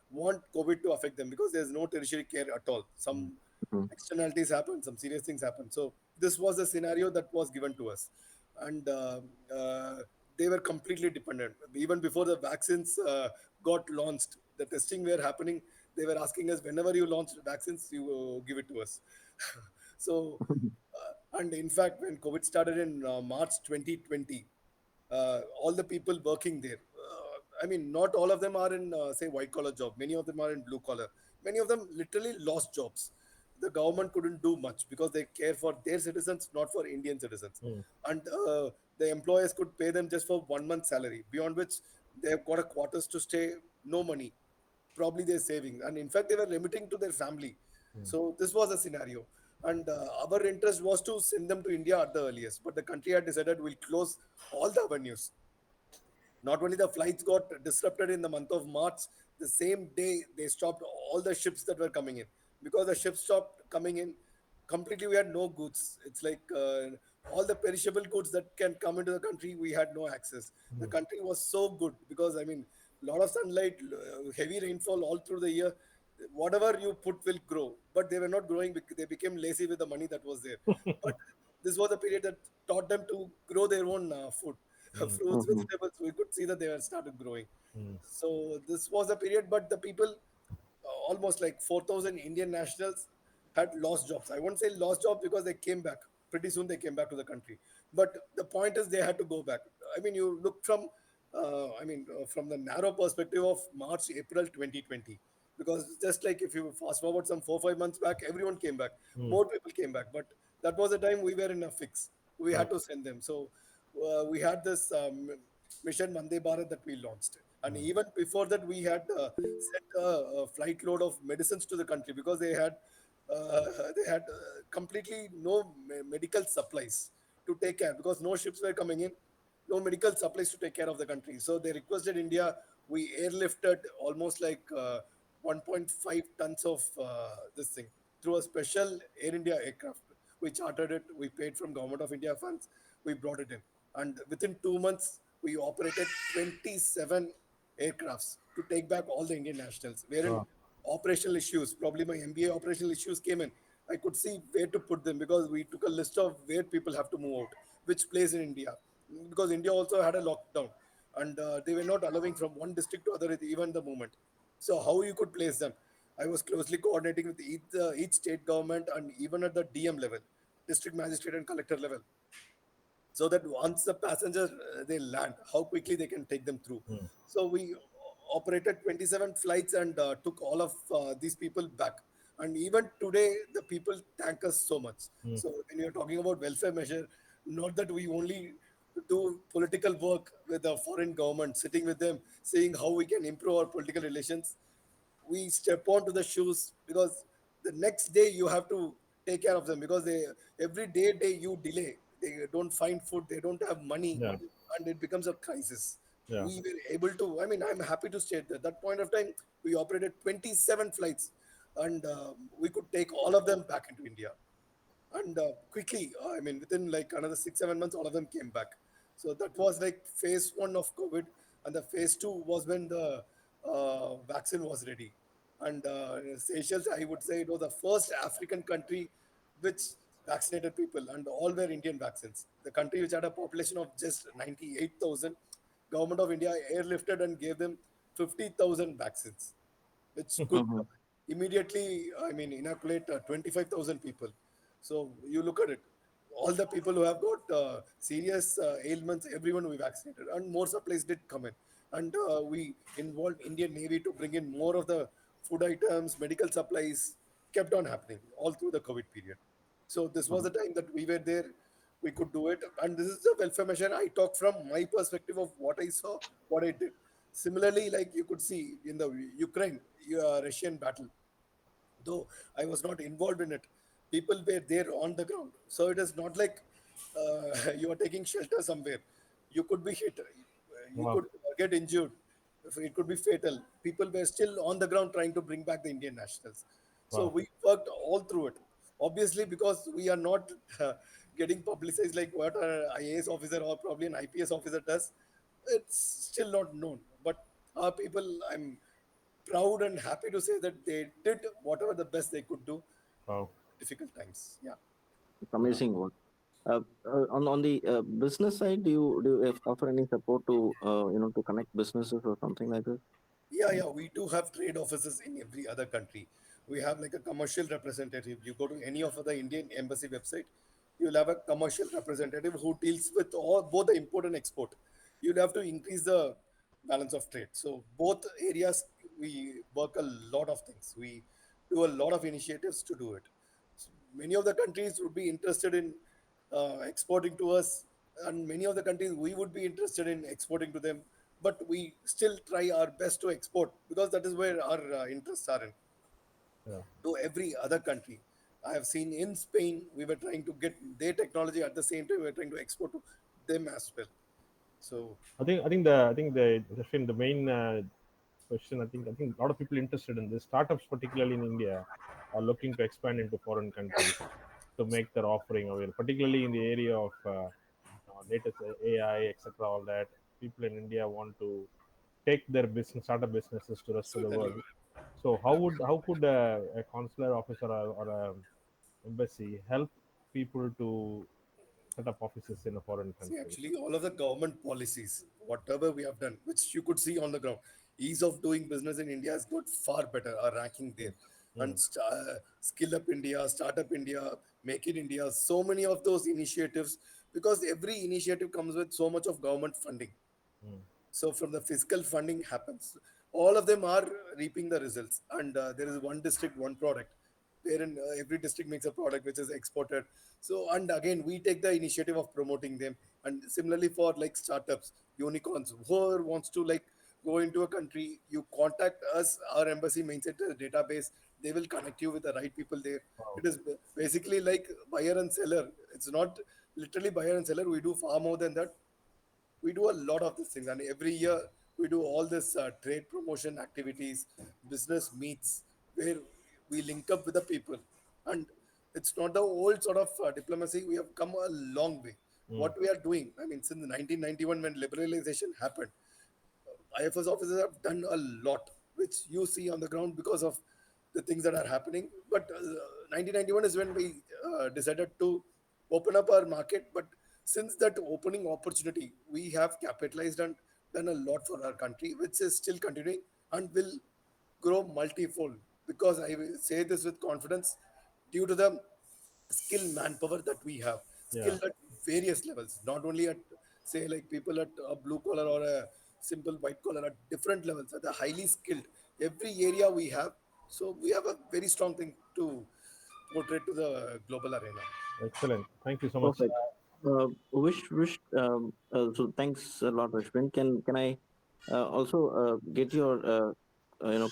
S2: want COVID to affect them, because there's no tertiary care at all.
S1: Mm.
S2: Some
S3: Mm-hmm.
S2: externalities happen, some serious things happen. So this was the scenario that was given to us, and uh, they were completely dependent. Even before the vaccines got launched, the testing were happening. They were asking us, whenever you launch vaccines, you give it to us. So, and in fact, when COVID started in March 2020, all the people working there, I mean, not all of them are in, say, white collar job. Many of them are in blue collar. Many of them literally lost jobs. The government couldn't do much, because they care for their citizens, not for Indian citizens.
S1: Mm.
S2: And the employers could pay them just for 1 month's salary, beyond which they have got a quarters to stay, no money, probably their savings, and in fact they were remitting to their family.
S1: Mm.
S2: So this was a scenario, and our interest was to send them to India at the earliest, but the country had decided we'll close all the avenues. Not only the flights got disrupted in the month of March, the same day they stopped all the ships that were coming in. Because the ships stopped coming in completely, we had no goods. It's like all the perishable goods that can come into the country, we had no access. The
S1: Mm.
S2: country was so good, because I mean, a lot of sunlight, heavy rainfall all through the year. Whatever you put will grow, but they were not growing. They became lazy with the money that was there. But this was a period that taught them to grow their own food,
S1: Mm.
S2: fruits,
S3: Mm-hmm.
S2: vegetables. We could see that they had started growing.
S1: Mm.
S2: So this was a period, but the people, almost like 4,000 Indian nationals, had lost jobs. I won't say lost jobs, because they came back. Pretty soon they came back to the country. But the point is, they had to go back. I mean, you look from, from the narrow perspective of March, April 2020. Because just like if you fast forward some 4, 5 months back, everyone came back.
S1: Mm.
S2: More people came back. But that was the time we were in a fix. We
S1: Right.
S2: had to send them. So we had this mission Vande Bharat that we launched. And
S1: Mm.
S2: even before that, we had sent a flight load of medicines to the country, because uh, they had completely no medical supplies to take care, because no ships were coming in, no medical supplies to take care of the country. So they requested India. We airlifted almost like 1.5 tons of this thing through a special Air India aircraft. We chartered it. We paid from Government of India funds. We brought it in, and within 2 months, we operated 27 aircrafts to take back all the Indian nationals. Wherein
S1: Wow.
S2: operational issues, probably my MBA operational issues came in. I could see where to put them, because we took a list of where people have to move out, which place in India, because India also had a lockdown, and they were not allowing from one district to other even the moment. So how you could place them? I was closely coordinating with each state government, and even at the DM level, district magistrate and collector level, so that once the passengers they land, how quickly they can take them through.
S1: Mm.
S2: So we operated 27 flights, and took all of these people back. And even today, the people thank us so much.
S1: Mm.
S2: So when you're talking about welfare measure, Not that we only do political work with the foreign government, sitting with them, seeing how we can improve our political relations. We step onto the shoes because the next day you have to take care of them because they every day you delay. They don't find food, they don't have money,
S1: Yeah.
S2: and it becomes a crisis.
S1: Yeah.
S2: We were able to, I mean, I'm happy to state that that point of time we operated 27 flights, and we could take all of them back into India. And quickly, I mean, within like another 6 7 months, all of them came back. So that was like phase one of COVID, and the phase two was when the vaccine was ready. And Seychelles, I would say, it was the first African country which vaccinated people, and all were Indian vaccines. The country which had a population of just 98,000, government of India airlifted and gave them 50,000 vaccines, which could immediately, I mean, inoculate 25,000 people. So you look at it, all the people who have got serious ailments, everyone we vaccinated, and more supplies did come in, and we involved Indian Navy to bring in more of the food items, medical supplies, kept on happening all through the COVID period. So this was the time that we were there. We could do it, and this is a welfare measure. I talk from my perspective of what I saw, what I did. Similarly, like you could see in the Ukraine Russian battle, though I was not involved in it, people were there on the ground. So it is not like you are taking shelter somewhere. You could be hit, you
S1: Wow.
S2: could get injured, it could be fatal. People were still on the ground trying to bring back the Indian nationals. So
S1: Wow.
S2: we worked all through it. Obviously, because we are not getting publicized like what an IAS officer or probably an IPS officer does, it's still not known. But our people, I'm proud and happy to say that they did whatever the best they could do.
S1: Wow.
S2: Difficult times. Yeah.
S3: It's amazing work. On the business side, do you offer any support to to connect businesses or something like this?
S2: Yeah, yeah, we do have trade offices in every other country. We have like a commercial representative. You go to any of the Indian embassy website, you'll have a commercial representative who deals with all both the import and export. You'll have to increase the balance of trade. So both areas we work a lot of things. We do a lot of initiatives to do it. So many of the countries would be interested in exporting to us, and many of the countries we would be interested in exporting to them. But we still try our best to export because that is where our interests are in
S1: Yeah.
S2: to every other country. I have seen in Spain, we were trying to get their technology at the same time we were trying to export to them as well. So
S1: The main question. I think a lot of people interested in this. Startups, particularly in India, are looking to expand into foreign countries to make their offering available, particularly in the area of latest AI, etc. All that people in India want to take their business, startup businesses to the rest of the
S2: certainly.
S1: world. So how could a consular officer or a embassy help people to set up offices in a foreign
S2: See,
S1: country?
S2: actually, all of the government policies, whatever we have done, which you could see on the ground, ease of doing business in India has got far better, our ranking there. And
S1: Mm,
S2: Skill Up India, Startup India, Make in India, so many of those initiatives, because every initiative comes with so much of government funding.
S1: mm,
S2: So from the fiscal funding happens, all of them are reaping the results. And there is one district, one product, wherein every district makes a product which is exported. So and again, we take the initiative of promoting them. And similarly for like startups, unicorns, whoever wants to like go into a country, you contact us, our embassy maintains a database. They will connect you with the right people there.
S1: wow,
S2: It is basically like buyer and seller. It's not literally buyer and seller. We do far more than that. We do a lot of these things, and every year we do all this trade promotion activities, business meets, where we link up with the people. And it's not the old sort of diplomacy. We have come a long way.
S1: mm,
S2: What we are doing, I mean, since 1991 when liberalization happened, IFS officers have done a lot, which you see on the ground because of the things that are happening. But 1991 is when we decided to open up our market. But since that opening opportunity, we have capitalized and done a lot for our country, which is still continuing and will grow multifold. Because I will say this with confidence, due to the skilled manpower that we have,
S1: yeah,
S2: skilled at various levels, not only at say like people at a blue collar or a simple white collar, at different levels, at the highly skilled. Every area we have, so we have a very strong thing to portray to the global arena.
S1: excellent. Thank you so much.
S3: Perfect. So thanks a lot, Ashwin. Can I also get your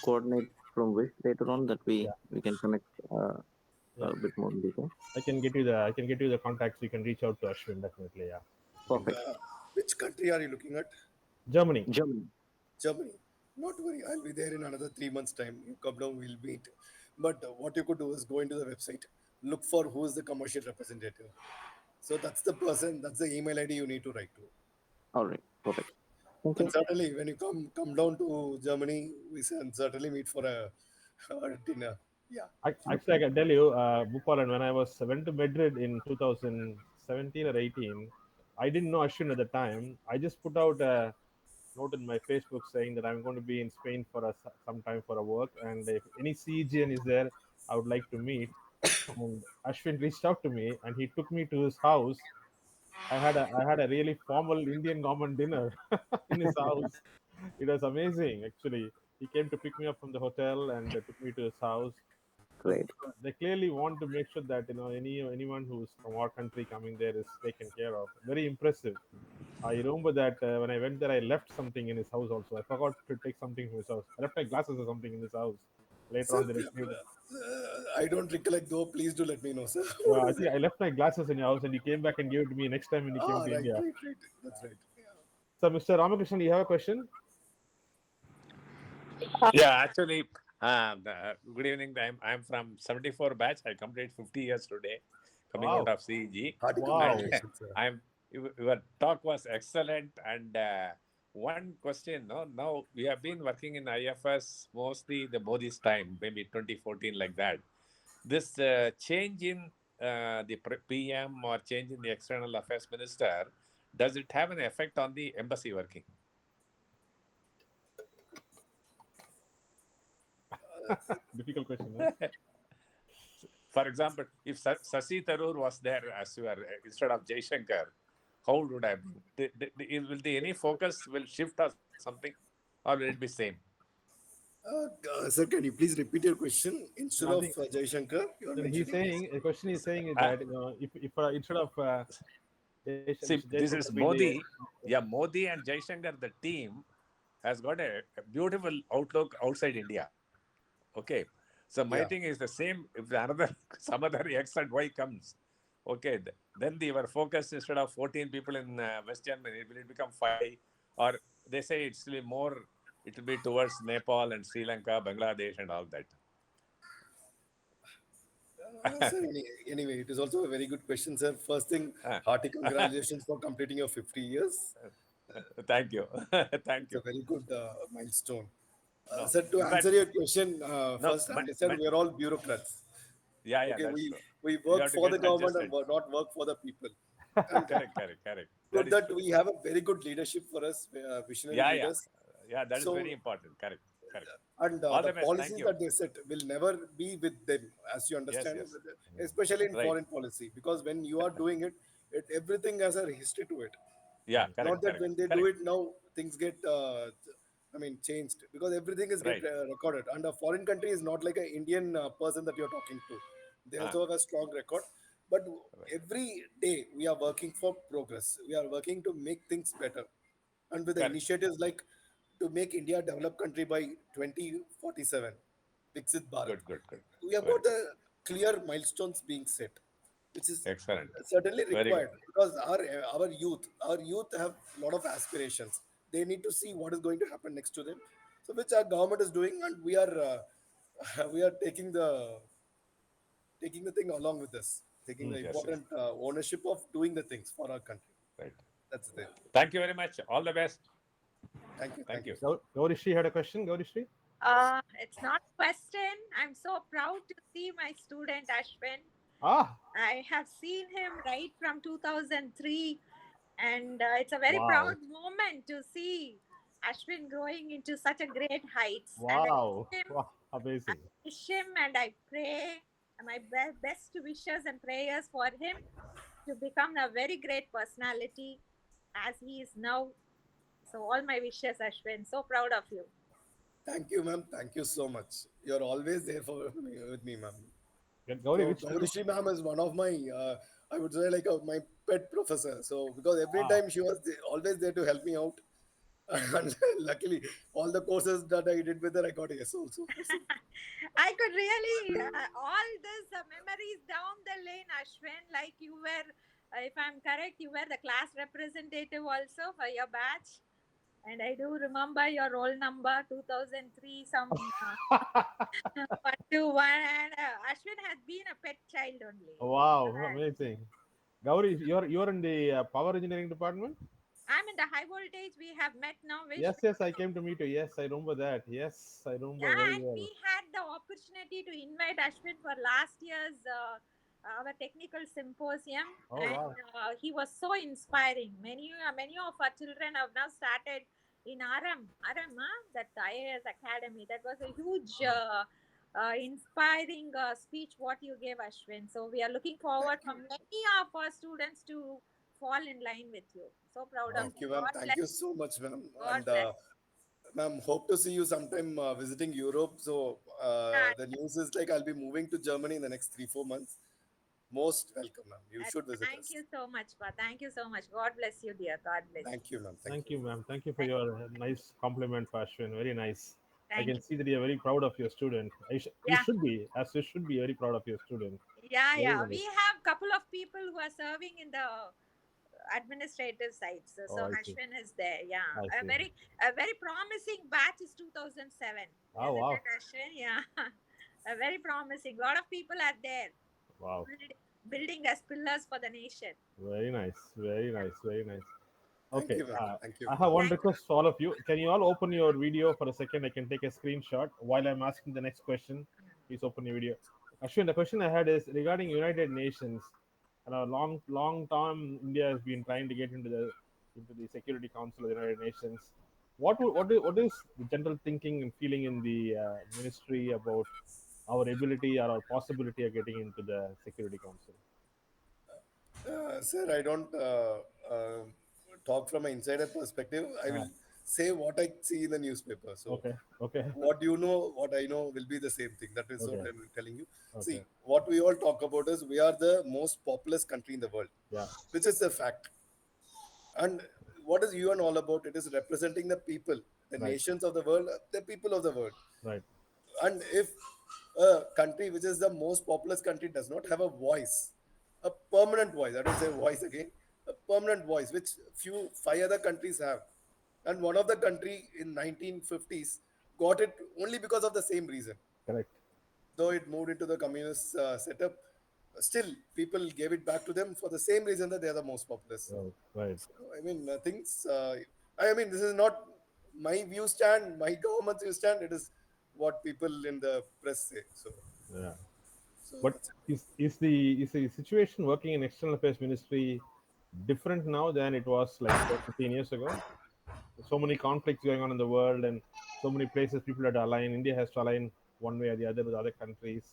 S3: coordinates from Wish later on that
S1: Yeah,
S3: we can connect
S1: yeah.
S3: a bit more in detail?
S1: I can get you the contacts. You can reach out to Ashwin definitely. Yeah,
S2: And,
S3: Perfect.
S2: which country are you looking at?
S1: Germany.
S3: Germany.
S2: Germany. Not worry, I'll be there in another 3 months' time. You come down, we'll meet. But what you could do is go into the website, look for who is the commercial representative. So that's the person, that's the email ID you need to write to.
S3: All right. Perfect. Thank
S2: And
S3: you.
S2: certainly, when you come down to Germany, we can certainly meet for a, a dinner. Yeah.
S1: Actually, I can tell you, Bhupalan, when I went to Madrid in 2017 or 18, I didn't know Ashwin at the time. I just put out a note in my Facebook saying that I'm going to be in Spain for some time for a work, and if any CEGN is there, I would like to meet. And Ashwin reached out to me, and he took me to his house. I had a really formal Indian government dinner in his house. It was amazing, actually. He came to pick me up from the hotel and took me to his house. So
S3: Great.
S1: they clearly want to make sure that anyone who's from our country coming there is taken care of. Very impressive. I remember that when I went there, I left something in his house also. I forgot to take something from his house. I left my glasses or something in his house. Later
S2: Sir,
S1: on, they retrieved it.
S2: I don't recollect though. Please do let me know, sir.
S1: Yeah,
S2: What
S1: I
S2: is
S1: think
S2: it?
S1: I left my glasses in your house, and you came back and gave it to me next time when you came
S2: Ah,
S1: to
S2: right,
S1: India.
S2: right, right. That's right. Yeah.
S1: So, Mr. Ramakrishnan, you have a question?
S4: Yeah, actually, good evening. I'm from 74 batch. I complete 50 years today, coming out
S1: Wow,
S4: of CEG.
S2: Hearty
S1: wow.
S4: And
S2: congratulations, sir.
S4: your talk was excellent. And one question, no, now we have been working in IFS mostly the Modi's time, maybe 2014 like that. This change in the PM or change in the external affairs minister, does it have an effect on the embassy working?
S1: Difficult question, huh?
S4: For example, if Sasi Tharoor was there as your instead of Jaishankar, how would have been? Will the any focus will shift or something, or will it be same?
S2: Sir, can you please repeat your question instead
S1: I
S2: of
S1: think
S2: Jai Shankar? You are
S1: he's
S2: mentioning.
S1: saying the question he's saying is
S4: Uh,
S1: that if instead of Mr.
S4: See, this
S1: Jaishankar
S4: is
S1: be the
S4: Modi. Yeah, Modi and Jaishankar, the team has got a beautiful outlook outside India. Okay. So my
S2: Yeah.
S4: thing is the same. If the another some other X and Y comes, okay, then your focus instead of 14 people in West Germany, will it become 5? Or they say it's really more, it will be towards Nepal and Sri Lanka, Bangladesh, and all that.
S2: Sir, anyway, it is also a very good question, sir. First thing,
S4: Uh,
S2: hearty congratulations for completing your 50 years.
S4: Thank you. Thank
S2: It's a
S4: you.
S2: very good milestone.
S4: No,
S2: Sir, to
S4: in fact,
S2: answer your question,
S4: no,
S2: first understand we are all bureaucrats.
S4: yeah,
S2: Okay,
S4: that's true.
S2: we
S4: You
S2: work
S4: have to
S2: for
S4: get
S2: the government and
S4: adjusted.
S2: not work for the people. And
S4: Correct. That
S2: good
S4: is
S2: that
S4: true.
S2: we have a very good leadership for us, visionary
S4: Yeah, yeah,
S2: leaders.
S4: yeah. That is very
S2: So
S4: important. Correct.
S2: and
S4: All
S2: the
S4: the best. Thank
S2: policies
S4: you.
S2: that they set will never be with them, as you
S4: Yes,
S2: understand,
S4: yes.
S2: especially in
S4: Right.
S2: foreign policy, because when you are doing it, everything has a history to it.
S4: Yeah,
S2: Not that when they do
S4: correct.
S2: it now, things get, changed, because everything is get
S4: Right.
S2: recorded. And a foreign country is not like an Indian person that you're talking to. They
S4: Ah,
S2: also have a strong record. But
S4: right.
S2: every day we are working for progress. We are working to make things better. And with the
S4: Correct.
S2: initiatives like to make India a developed country by 2047, Viksit Bharat,
S4: Good.
S2: we have
S4: Very
S2: got
S4: good.
S2: the clear milestones being set, which is
S4: Excellent.
S2: certainly
S4: Very good.
S2: required because our youth have a lot of aspirations. They need to see what is going to happen next to them, so which our government is doing, and we are we are taking the thing along with us, taking the
S4: Yes.
S2: important ownership of doing the things for our country.
S4: Right.
S2: That's the thing.
S4: Thank you very much. All the best.
S2: Thank
S4: Thank
S2: you,
S4: you.
S2: sir.
S1: Gaurishri had a question. Gaurishri?
S5: It's not a question. I'm so proud to see my student Ashwin.
S1: Ah,
S5: I have seen him right from 2003, and it's a very
S1: wow,
S5: proud moment to see Ashwin growing into such a great heights. And
S1: wow, wow,
S5: I
S1: amazing.
S5: wish him, and I pray my best wishes and prayers for him to become a very great personality as he is now. So all my wishes, Ashwin. So proud of you.
S2: Thank you, ma'am. Thank you so much. You're always there for me, with me, ma'am.
S1: Gauri,
S2: So
S1: which
S2: Gaurishri ma'am is one of my. I would say like my pet professor. So because every
S1: Wow.
S2: time she was always there to help me out, and luckily all the courses that I did with her, I got a yes also. So
S5: I could really all these memories down the lane, Ashwin. Like you were, if I'm correct, you were the class representative also for your batch, and I do remember your roll number 2003, some 121, and Ashwin has been a pet child only.
S1: Wow, amazing. Gauri, you're in the power engineering department?
S5: I'm in the high voltage. We have met now, Vish.
S1: Yes, yes, I came to meet you. Yes, I remember that. Yes, I remember
S5: Yeah,
S1: very
S5: and
S1: well.
S5: we had the opportunity to invite Ashwin for last year's our technical symposium,
S1: Oh
S5: and
S1: wow.
S5: he was so inspiring. Many of our children have now started in RM, that IAS Academy. That was a huge, inspiring speech what you gave, Ashwin. So we are looking forward
S2: thank
S5: for
S2: you,
S5: many of our students to fall in line with you. So proud of
S1: Wow.
S2: thank
S5: you.
S2: you, ma'am.
S5: God
S2: Thank
S5: bless.
S2: you so much, ma'am.
S5: God
S2: And
S5: bless.
S2: ma'am, hope to see you sometime visiting Europe. So
S5: Yeah,
S2: the news is like I'll be moving to Germany in the next 4 months. Most welcome, ma'am. You should visit
S5: Thank
S2: us.
S5: you so much, Pa. Thank you so much. God bless you, dear. God bless you.
S2: Thank you, ma'am. Thank
S1: Thank
S2: you.
S1: you, ma'am. Thank you for
S5: Thank,
S1: your nice compliment, Ashwin. Very nice. I
S5: thank
S1: can
S5: you.
S1: see that you're very proud of your student. You
S5: Yeah,
S1: should be, as you should be, very proud of your student.
S5: yeah,
S1: Very
S5: yeah. We
S1: nice.
S5: have couple of people who are serving in the administrative sides. So,
S1: Oh,
S5: so
S1: I see.
S5: Ashwin is there. Yeah,
S1: I see.
S5: a very promising batch is 2007,
S1: Oh,
S5: isn't it,
S1: wow.
S5: Ashwin? Yeah, a very promising. A lot of people are there
S1: Wow.
S5: build, building as pillars for the nation.
S1: Very nice. Very nice. Very nice.
S2: Thank
S1: Okay.
S2: you, ma'am. Thank you.
S1: I have one
S5: Thank
S1: request to all of you. Can you all open your video for a second? I can take a screenshot while I'm asking the next question. Please open your video. Ashwin, the question I had is regarding United Nations. And a long time India has been trying to get into the Security Council of the United Nations. What is the general thinking and feeling in the ministry about our ability or our possibility of getting into the Security Council?
S2: Sir, I don't talk from an insider perspective. I
S1: Ah,
S2: will say what I see in the newspaper. So,
S1: okay, okay,
S2: what you know, what I know will be the same thing. That is what
S1: okay,
S2: I'm telling you.
S1: okay.
S2: See, what we all talk about is we are the most populous country in the world,
S1: Yeah,
S2: which is a fact. And what is UN all about? It is representing the people, the
S1: right,
S2: nations of the world, the people of the world.
S1: right.
S2: And if a country which is the most populous country does not have a voice, a permanent voice, I don't say voice again, a permanent voice, which few five other countries have. And one of the country in 1950s got it only because of the same reason.
S1: Correct.
S2: Though it moved into the communist setup, still people gave it back to them for the same reason that they are the most populous.
S1: Right, right.
S2: So, I mean, things. I mean, this is not my view stand, my government's view stand. It is what people in the press say.
S1: Yeah.
S2: So
S1: But
S2: that's it.
S1: is the situation working in external affairs ministry different now than it was like 15 years ago? So many conflicts going on in the world, and so many places people have to align. India has to align one way or the other with other countries.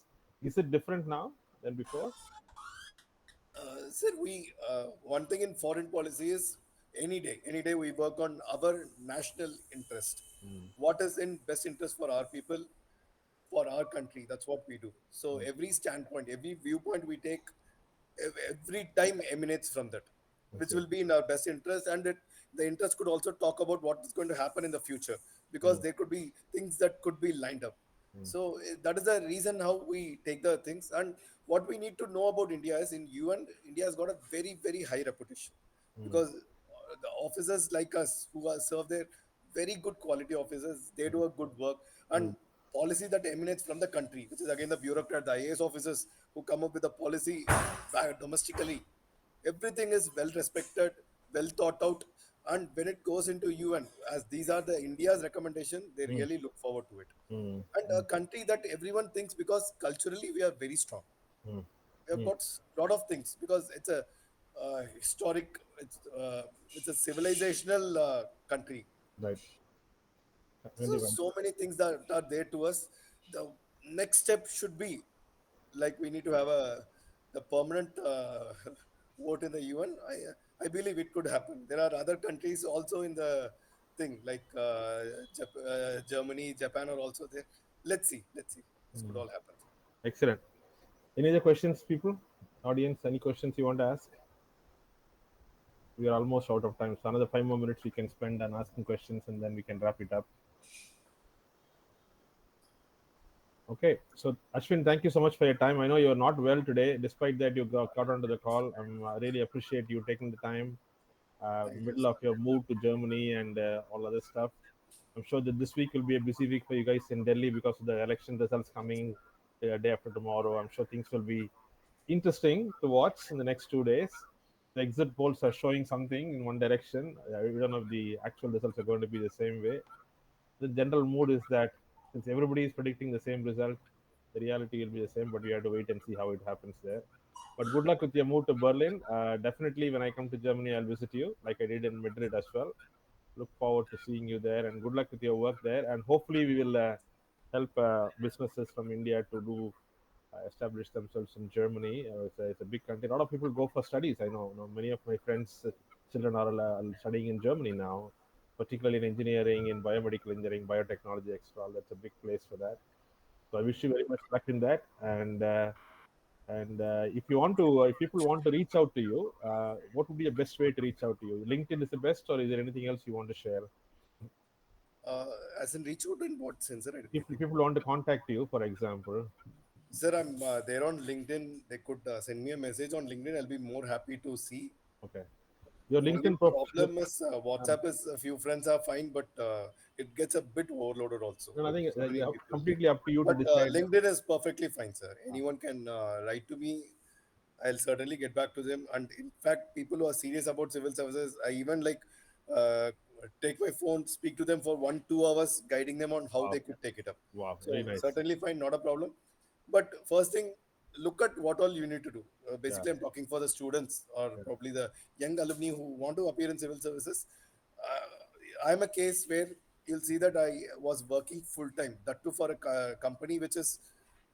S1: Is it different now than before?
S2: Sir, we one thing in foreign policy is any day we work on our national interest.
S1: Mm,
S2: What is in best interest for our people, for our country? That's what we do. So
S1: mm.
S2: every standpoint, every viewpoint we take, every time emanates from that,
S1: I
S2: which
S1: see.
S2: will be in our best interest, and the interest could also talk about what is going to happen in the future, because
S1: Mm,
S2: there could be things that could be lined up.
S1: mm,
S2: So that is the reason how we take the things. And what we need to know about India is in UN, India has got a very high reputation,
S1: mm,
S2: because the officers like us who are serve there, very good quality officers, they do a good work.
S1: mm,
S2: And policy that emanates from the country, which is again the bureaucrat, the IAS officers who come up with the policy domestically. Everything is well respected, well thought out, and when it goes into UN, as these are the India's recommendation, they
S1: mm,
S2: really look forward to it.
S1: mm,
S2: And a
S1: mm,
S2: country that everyone thinks, because culturally we are very strong.
S1: mm,
S2: We have
S1: mm.
S2: got a lot of things because it's a historic, it's a civilizational country.
S1: Right.
S2: So,
S1: Really well.
S2: so many things that are there to us. The next step should be like we need to have the permanent vote in the UN. I believe it could happen. There are other countries also in the thing like Germany, Japan are also there. Let's see. This could
S1: Mm.
S2: all happen.
S1: Excellent. Any other questions, people? Audience, any questions you want to ask? We are almost out of time, so another 5 more minutes we can spend on asking questions, and then we can wrap it up. Okay, so Ashwin, thank you so much for your time. I know you're not well today. Despite that, you got onto the call. I really appreciate you taking the time,
S2: Thank you,
S1: middle
S2: sir.
S1: of your move to Germany and all other stuff. I'm sure that this week will be a busy week for you guys in Delhi because of the election results coming day after tomorrow. I'm sure things will be interesting to watch in the next 2 days. The exit polls are showing something in one direction. We don't know if the actual results are going to be the same way. The general mood is that since everybody is predicting the same result, the reality will be the same, but we have to wait and see how it happens there. But good luck with your move to Berlin. Definitely, when I come to Germany, I'll visit you, like I did in Madrid as well. Look forward to seeing you there, and good luck with your work there. And hopefully, we will help businesses from India to do establish themselves in Germany. It's a big country. A lot of people go for studies. I know, many of my friends' children are studying in Germany now, particularly in engineering, in biomedical engineering, biotechnology, extra. That's a big place for that. So I wish you very much luck in that. And if you want to, if people want to reach out to you, what would be the best way to reach out to you? LinkedIn is the best, or is there anything else you want to share?
S2: Uh, as in reach out in what sense, sir? I didn't
S1: If
S2: get it.
S1: people want to contact you, for example,
S2: Sir, I'm there on LinkedIn. They could send me a message on LinkedIn. I'll be more happy to see.
S1: okay, your
S2: Only
S1: LinkedIn profile.
S2: problem is WhatsApp is a few friends are fine, but it gets a bit overloaded also.
S1: And I think
S2: So many people.
S1: completely up to you to
S2: But
S1: decide.
S2: LinkedIn is perfectly fine, sir. Anyone can write to me. I'll certainly get back to them. And in fact, people who are serious about civil services, I even like uh, take my phone, speak to them for 1 2 hours, guiding them on how
S1: Wow,
S2: they could take it up.
S1: wow, very
S2: So
S1: nice.
S2: certainly fine, not a problem. But first thing, look at what all you need to do.
S1: Yeah,
S2: Basically, I'm talking for the students or
S1: yeah,
S2: probably the young alumni who want to appear in civil services. I'm a case where you'll see that I was working full time. That too for a company which is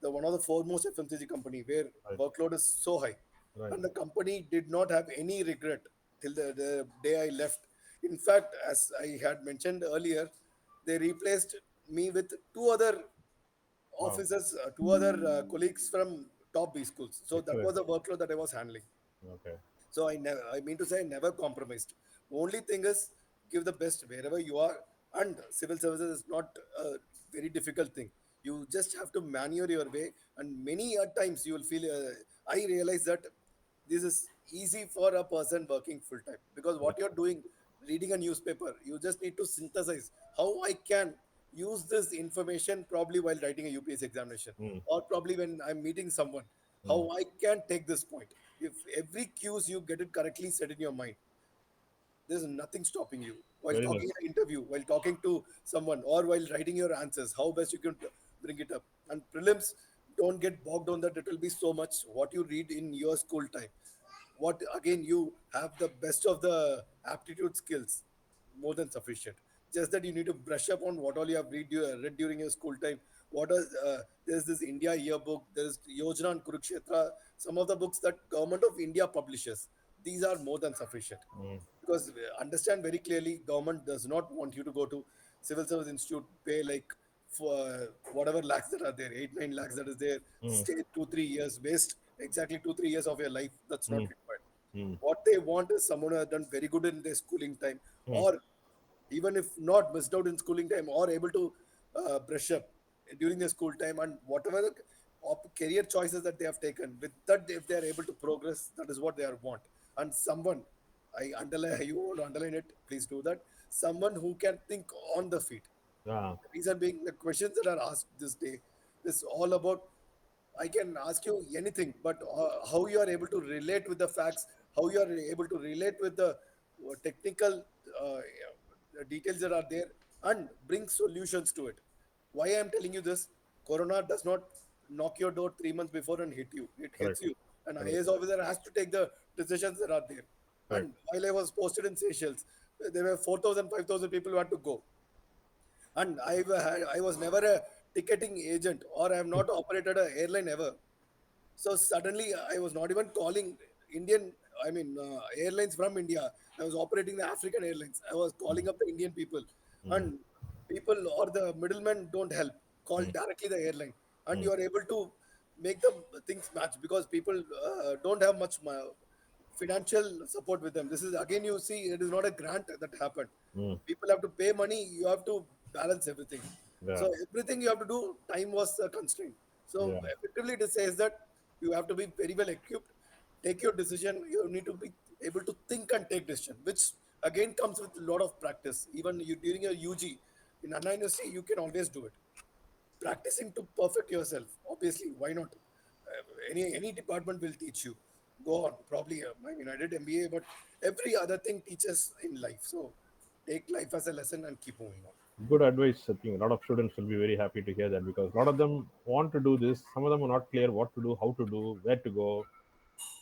S2: the one of the foremost FMCG company where
S1: right,
S2: workload is so high,
S1: right.
S2: and the company did not have any regret till the day I left. In fact, as I had mentioned earlier, they replaced me with two other
S1: Wow,
S2: officers, two other colleagues from top B schools. So that
S1: excellent.
S2: was the workload that I was handling.
S1: Okay,
S2: So I mean to say, I never compromised. Only thing is, give the best wherever you are. And civil services is not a very difficult thing. You just have to maneuver your way. And many a times you will feel. I realize that this is easy for a person working full time because what
S1: right.
S2: you're doing, reading a newspaper, you just need to synthesize how I can use this information probably while writing a UPS examination
S1: Mm,
S2: or probably when I'm meeting someone,
S1: mm.
S2: how I can take this point. If every cues you get it correctly set in your mind, there's nothing stopping you while
S1: Very
S2: talking
S1: nice.
S2: in an interview, while talking to someone, or while writing your answers. How best you can bring it up. And prelims, don't get bogged on that. It will be so much what you read in your school time. What again you have the best of the aptitude skills, more than sufficient. Just that you need to brush up on what all you have read during your school time. What is there's this India yearbook, there's Yojana and Kurukshetra, some of the books that government of India publishes. These are more than sufficient
S1: Mm,
S2: because understand very clearly government does not want you to go to civil service institute, pay like for whatever lakhs that are there, 8 9 lakhs that is there,
S1: mm,
S2: stay 2 3 years, waste exactly 2 3 years of your life. That's not
S1: mm,
S2: required.
S1: mm,
S2: What they want is someone who has done very good in their schooling time,
S1: mm.
S2: or even if not missed out in schooling time, or able to brush up during their school time, and whatever the career choices that they have taken with that, if they are able to progress, that is what they are want. And someone, I underline, you want to underline it, please do that. Someone who can think on the feet.
S1: Yeah,
S2: Reason being, the questions that are asked this day is all about. I can ask you anything, but how you are able to relate with the facts, how you are able to relate with the technical details that are there, and bring solutions to it. Why I am telling you this? Corona does not knock your door 3 months before and hit you. It hits
S1: correct,
S2: you. An
S1: correct,
S2: IAS officer has to take the decisions that are there.
S1: correct.
S2: And while I was posted in Seychelles, there were 4,000, 5,000 people who had to go, and I was never a ticketing agent, or I have not operated a airline ever. So suddenly I was not even calling Indian, I mean, airlines from India. I was operating the African airlines. I was calling up the Indian people,
S1: Mm,
S2: and people or the middlemen don't help. Call
S1: mm,
S2: directly the airline, and
S1: mm,
S2: you are able to. make the things match, because people don't have much financial support with them. This is again, you see, it is not a grant that happened.
S1: Mm.
S2: People have to pay money, you have to balance everything.
S1: Yeah.
S2: So everything you have to do, time was a constraint. So
S1: Yeah.
S2: effectively it says that you have to be very well equipped, take your decision, you need to be able to think and take decision, which again comes with a lot of practice. Even you during your UG in Anna University, you can always do it, practicing to perfect yourself. Obviously, why not? Any department will teach you. Go on. Probably, I mean, I did MBA, but every other thing teaches in life. So take life as a lesson and keep moving on.
S1: Good advice. I think a lot of students will be very happy to hear that because a lot of them want to do this. Some of them are not clear what to do, how to do, where to go.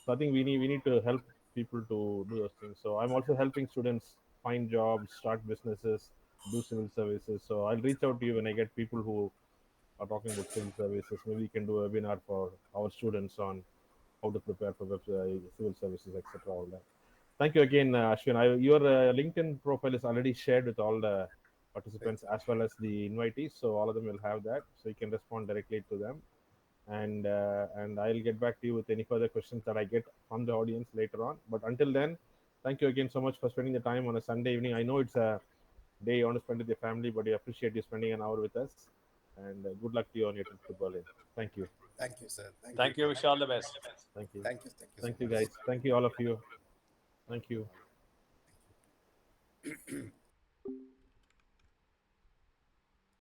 S1: So I think we need to help people to do those things. So I'm also helping students find jobs, start businesses, do civil services. So I'll reach out to you when I get people who are talking about civil services. Maybe we can do a webinar for our students on how to prepare for civil services, etc. All that. Thank you again, Ashwin. Your LinkedIn profile is already shared with all the
S2: Right.
S1: participants as well as the invitees, so all of them will have that, so you can respond directly to them. And I'll get back to you with any further questions that I get from the audience later on. But until then, thank you again so much for spending the time on a Sunday evening. I know it's a day you want to spend with your family, but we appreciate you spending an hour with us. And good luck to you on your trip to Berlin. Thank you.
S2: Thank you, sir. Thank you.
S4: Thank you. Wish you all the best.
S1: Thank you.
S2: Thank you. Thank you so
S1: Thank you,
S2: much.
S1: guys. Thank you, all of you. Thank you.